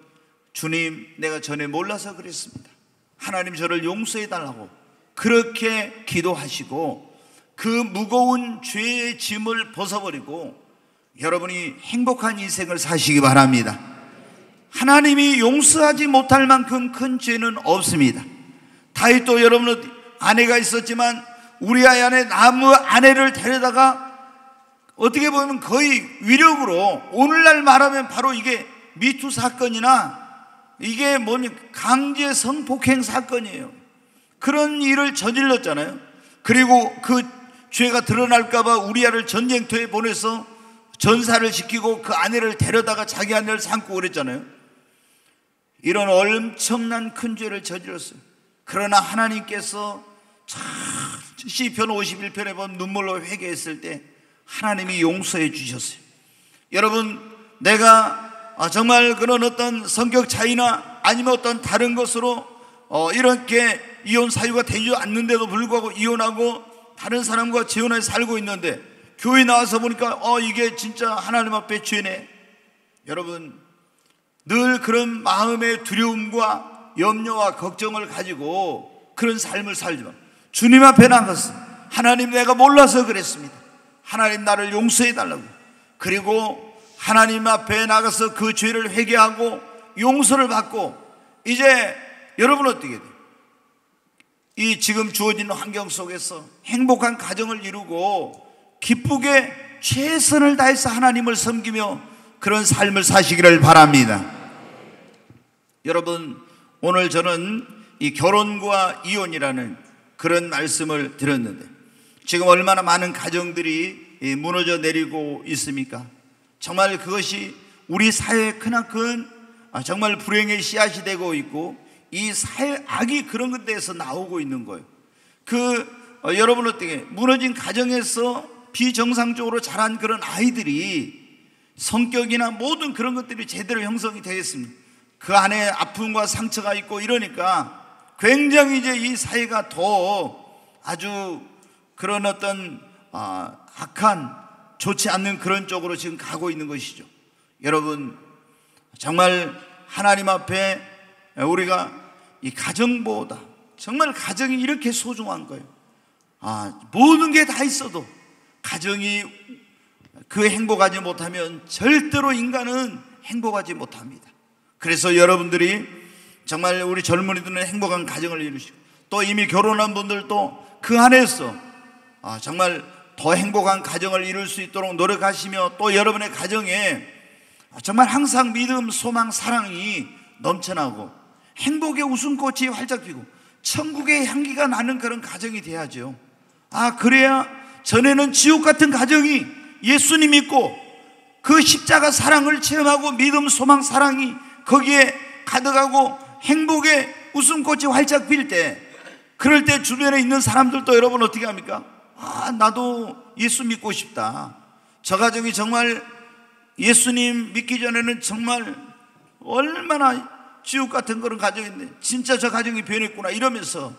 주님, 내가 전에 몰라서 그랬습니다. 하나님 저를 용서해 달라고 그렇게 기도하시고 그 무거운 죄의 짐을 벗어버리고 여러분이 행복한 인생을 사시기 바랍니다. 하나님이 용서하지 못할 만큼 큰 죄는 없습니다. 다윗도 여러분 아내가 있었지만 우리아의 아내 나무 아내를 데려다가 어떻게 보면 거의 위력으로, 오늘날 말하면 바로 이게 미투 사건이나 이게 강제 성폭행 사건이에요. 그런 일을 저질렀잖아요. 그리고 그 죄가 드러날까봐 우리아를 전쟁터에 보내서 전사를 시키고 그 아내를 데려다가 자기 아내를 삼고 그랬잖아요. 이런 엄청난 큰 죄를 저질렀어요. 그러나 하나님께서 시편 51편에 보면 눈물로 회개했을 때 하나님이 용서해 주셨어요. 여러분, 내가 정말 그런 어떤 성격 차이나 아니면 어떤 다른 것으로 이렇게 이혼 사유가 되지 않는데도 불구하고 이혼하고 다른 사람과 재혼해 살고 있는데 교회 나와서 보니까 이게 진짜 하나님 앞에 죄네. 여러분, 늘 그런 마음의 두려움과 염려와 걱정을 가지고 그런 삶을 살지만 주님 앞에 나가서 하나님, 내가 몰라서 그랬습니다. 하나님, 나를 용서해 달라고. 그리고 하나님 앞에 나가서 그 죄를 회개하고 용서를 받고 이제 여러분 어떻게 돼요? 이 지금 주어진 환경 속에서 행복한 가정을 이루고 기쁘게 최선을 다해서 하나님을 섬기며 그런 삶을 사시기를 바랍니다. 여러분, 오늘 저는 이 결혼과 이혼이라는 그런 말씀을 드렸는데 지금 얼마나 많은 가정들이 무너져 내리고 있습니까? 정말 그것이 우리 사회의 크나큰 정말 불행의 씨앗이 되고 있고 이 사회 악이 그런 것에서 나오고 있는 거예요. 여러분 어떻게 무너진 가정에서 비정상적으로 자란 그런 아이들이 성격이나 모든 그런 것들이 제대로 형성이 되겠습니다. 그 안에 아픔과 상처가 있고 이러니까 굉장히 이제 이 사회가 더 아주 그런 어떤 악한, 좋지 않는 그런 쪽으로 지금 가고 있는 것이죠. 여러분, 정말 하나님 앞에 우리가 이 가정보다 정말 가정이 이렇게 소중한 거예요. 모든 게 다 있어도 가정이 그 행복하지 못하면 절대로 인간은 행복하지 못합니다. 그래서 여러분들이 정말 우리 젊은이들은 행복한 가정을 이루시고 또 이미 결혼한 분들도 그 안에서 정말 더 행복한 가정을 이룰 수 있도록 노력하시며 또 여러분의 가정에 정말 항상 믿음, 소망, 사랑이 넘쳐나고 행복의 웃음꽃이 활짝 피고 천국의 향기가 나는 그런 가정이 돼야죠. 그래야 전에는 지옥 같은 가정이 예수님 믿고 그 십자가 사랑을 체험하고 믿음, 소망, 사랑이 거기에 가득하고 행복의 웃음꽃이 활짝 필 때, 그럴 때 주변에 있는 사람들도 여러분 어떻게 합니까? 나도 예수 믿고 싶다. 저 가정이 정말 예수님 믿기 전에는 정말 얼마나 지옥 같은 그런 가정인데 진짜 저 가정이 변했구나 이러면서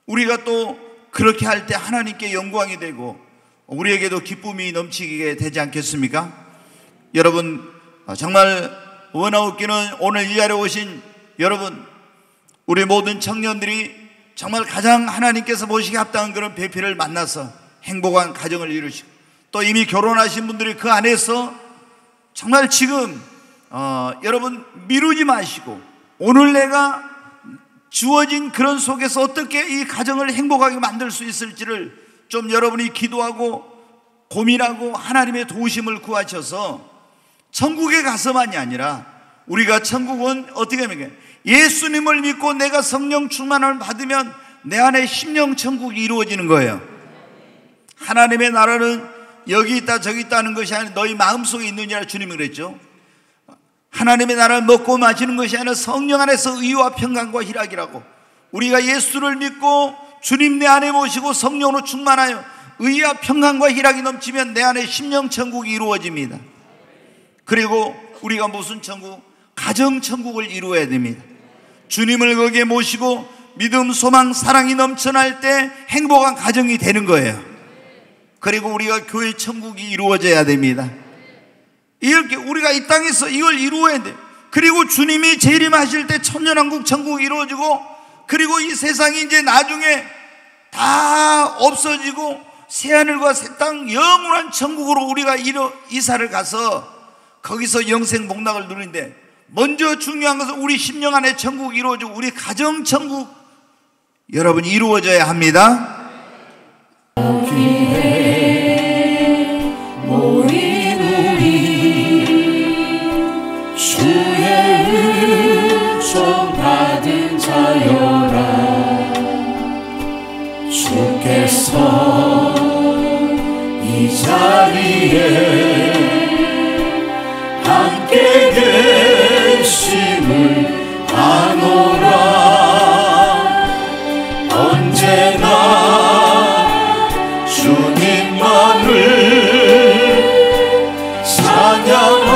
우리가 또 그렇게 할 때 하나님께 영광이 되고 우리에게도 기쁨이 넘치게 되지 않겠습니까? 여러분, 정말 원아웃기는 오늘 이 자리에 오신 여러분, 우리 모든 청년들이 정말 가장 하나님께서 보시기에 합당한 그런 배필을 만나서 행복한 가정을 이루시고, 또 이미 결혼하신 분들이 그 안에서 정말 지금 여러분 미루지 마시고 오늘 내가 주어진 그런 속에서 어떻게 이 가정을 행복하게 만들 수 있을지를 좀 여러분이 기도하고 고민하고 하나님의 도우심을 구하셔서 천국에 가서만이 아니라, 우리가 천국은 어떻게 하면 예수님을 믿고 내가 성령 충만을 받으면 내 안에 심령 천국이 이루어지는 거예요. 하나님의 나라는 여기 있다 저기 있다는 것이 아니라 너희 마음속에 있느니라 주님이 그랬죠. 하나님의 나라를 먹고 마시는 것이 아니라 성령 안에서 의와 평강과 희락이라고. 우리가 예수를 믿고 주님 내 안에 모시고 성령으로 충만하여 의와 평강과 희락이 넘치면 내 안에 심령 천국이 이루어집니다. 그리고 우리가 무슨 천국? 가정 천국을 이루어야 됩니다. 주님을 거기에 모시고 믿음, 소망, 사랑이 넘쳐날 때 행복한 가정이 되는 거예요. 그리고 우리가 교회 천국이 이루어져야 됩니다. 이렇게 우리가 이 땅에서 이걸 이루어야 돼. 그리고 주님이 재림하실 때 천년왕국 천국이 이루어지고, 그리고 이 세상이 이제 나중에 다 없어지고 새하늘과 새 땅 영원한 천국으로 우리가 이사를 가서 거기서 영생 복락을 누리는데, 먼저 중요한 것은 우리 심령 안에 천국이 이루어지고 우리 가정 천국 여러분이 이루어져야 합니다. 모인 우리 주의 은총 받은 자여라. 주께서 이 자리에 함께 계심을 아노라. 언제나 주님만을 찬양하며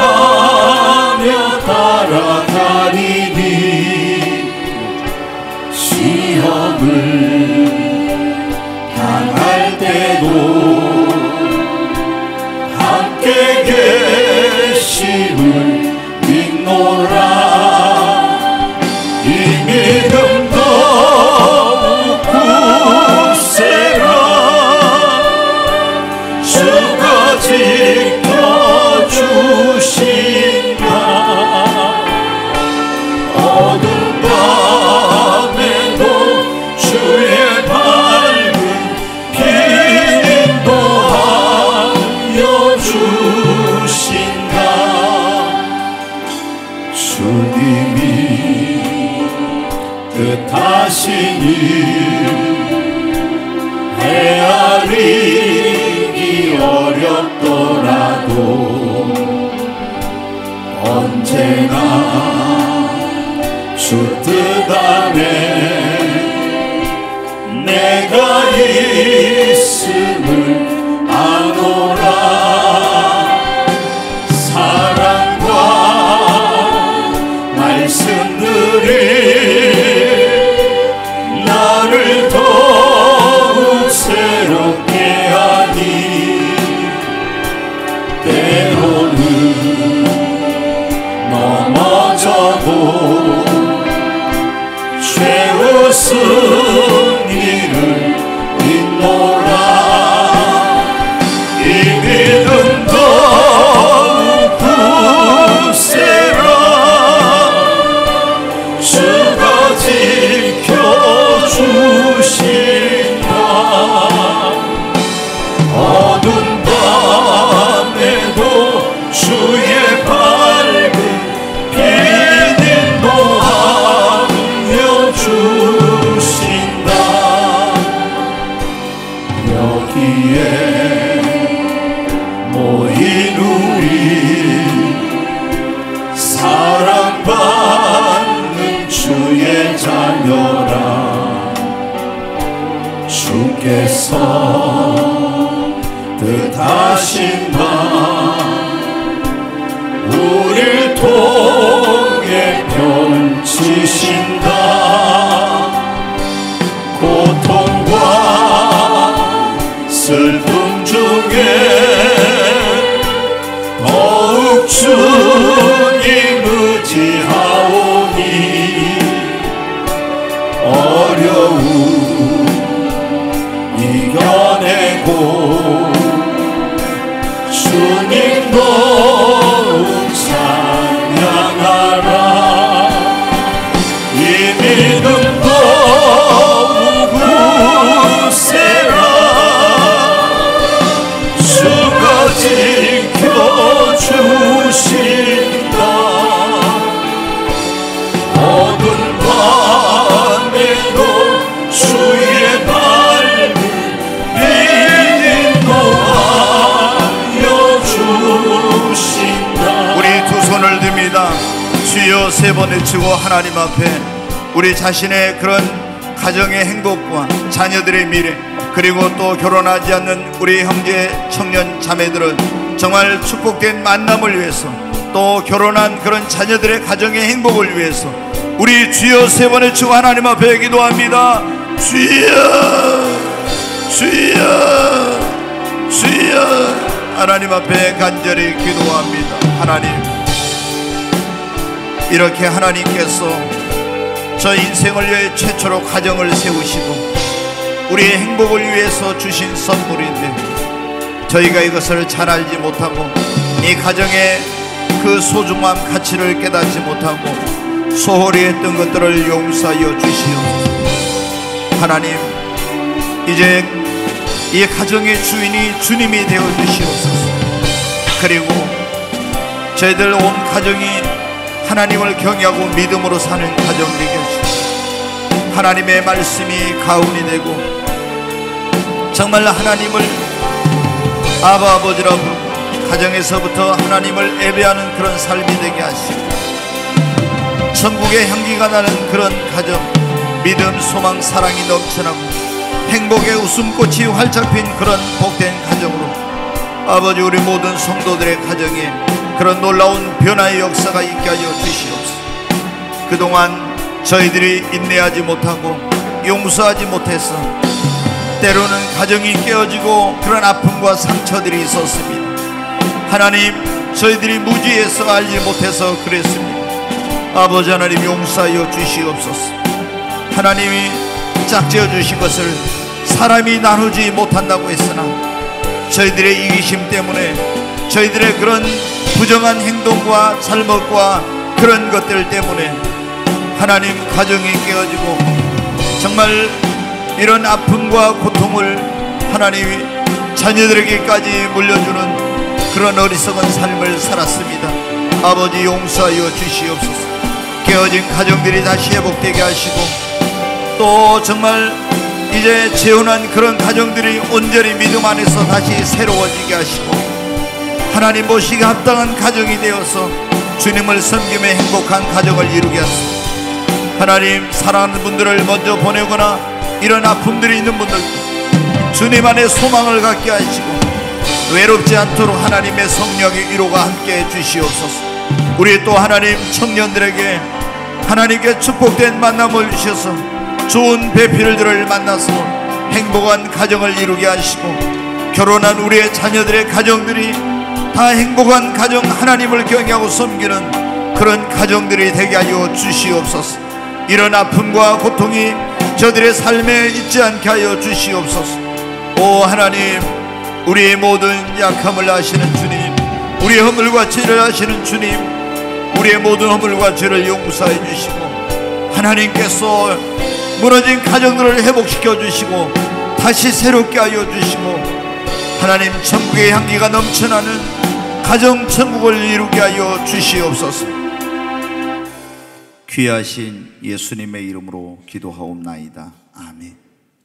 따라가리니 시험을 당할 때도 함께 계심을 믿노라. 이 믿음 더욱 굳세라. 주가 지켜주신다. 어둠 밤에도 주의 밝은 길 인도하여 주신다. 주님이 뜻하시니 헤아리기 어렵더라도 언제나 주 뜻 안에 내가 있음을 아노라. 사랑과 말씀들이 나를 더욱 새롭게 하니 때로는 넘어져도 최우승 일을 믿노라. 이 믿음 더욱 굳세라. 주 주께서 뜻하신 바 우릴 통해 펼치신다. 고통과 슬픔 중에 더욱 주님 의지하오니 어려움 이겨내고 주님 더욱 찬양하라. 이 믿음 더욱 굳세라. 주가 지켜주신다. 어두운 밤에도 주의 말을 인도하여 주신다. 우리 두 손을 듭니다. 주여 세 번 외치고 하나님 앞에 우리 자신의 그런 가정의 행복과 자녀들의 미래, 그리고 또 결혼하지 않는 우리 형제 청년 자매들은 정말 축복된 만남을 위해서, 또 결혼한 그런 자녀들의 가정의 행복을 위해서 우리 주여 세 번 외치고 하나님 앞에 기도합니다. 주여 주여 주여. 하나님 앞에 간절히 기도합니다. 하나님, 이렇게 하나님께서 저 인생을 위해 최초로 가정을 세우시고 우리의 행복을 위해서 주신 선물인데, 저희가 이것을 잘 알지 못하고 이 가정의 그 소중함 가치를 깨닫지 못하고 소홀히 했던 것들을 용서하여 주시옵소서. 하나님, 이제 이 가정의 주인이 주님이 되어 주시옵소서. 그리고 저희들 온 가정이 하나님을 경외하고 믿음으로 사는 가정 되게 하시고, 하나님의 말씀이 가훈이 되고 정말 하나님을 아바 아버지라 부르고 가정에서부터 하나님을 예배하는 그런 삶이 되게 하시고, 천국의 향기가 나는 그런 가정, 믿음, 소망, 사랑이 넘쳐나고 행복의 웃음꽃이 활짝 핀 그런 복된 가정으로 아버지, 우리 모든 성도들의 가정에 그런 놀라운 변화의 역사가 있게 하여 주시옵소서. 그동안 저희들이 인내하지 못하고 용서하지 못해서 때로는 가정이 깨어지고 그런 아픔과 상처들이 있었습니다. 하나님, 저희들이 무지해서 알지 못해서 그랬습니다. 아버지 하나님, 용서하여 주시옵소서. 하나님이 짝지어 주신 것을 사람이 나누지 못한다고 했으나 저희들의 이기심 때문에, 저희들의 그런 부정한 행동과 잘못과 그런 것들 때문에 하나님, 가정이 깨어지고 정말 이런 아픔과 고통을 하나님이 자녀들에게까지 물려주는 그런 어리석은 삶을 살았습니다. 아버지, 용서하여 주시옵소서. 깨어진 가정들이 다시 회복되게 하시고, 또 정말 이제 재혼한 그런 가정들이 온전히 믿음 안에서 다시 새로워지게 하시고, 하나님 모시기 합당한 가정이 되어서 주님을 섬기며 행복한 가정을 이루게 하소서. 하나님, 사랑하는 분들을 먼저 보내거나 이런 아픔들이 있는 분들 주님 안에 소망을 갖게 하시고 외롭지 않도록 하나님의 성령의 위로가 함께 주시옵소서. 우리 또 하나님 청년들에게 하나님께 축복된 만남을 주셔서 좋은 배필들을 만나서 행복한 가정을 이루게 하시고, 결혼한 우리의 자녀들의 가정들이 다 행복한 가정, 하나님을 경외하고 섬기는 그런 가정들이 되게 하여 주시옵소서. 이런 아픔과 고통이 저들의 삶에 있지 않게 하여 주시옵소서. 오 하나님, 우리의 모든 약함을 아시는 주님, 우리의 허물과 죄를 아시는 주님, 우리의 모든 허물과 죄를 용서해 주시고 하나님께서 무너진 가정들을 회복시켜 주시고 다시 새롭게 하여 주시고, 하나님 천국의 향기가 넘쳐나는 가정 천국을 이루게 하여 주시옵소서. 귀하신 예수님의 이름으로 기도하옵나이다. 아멘.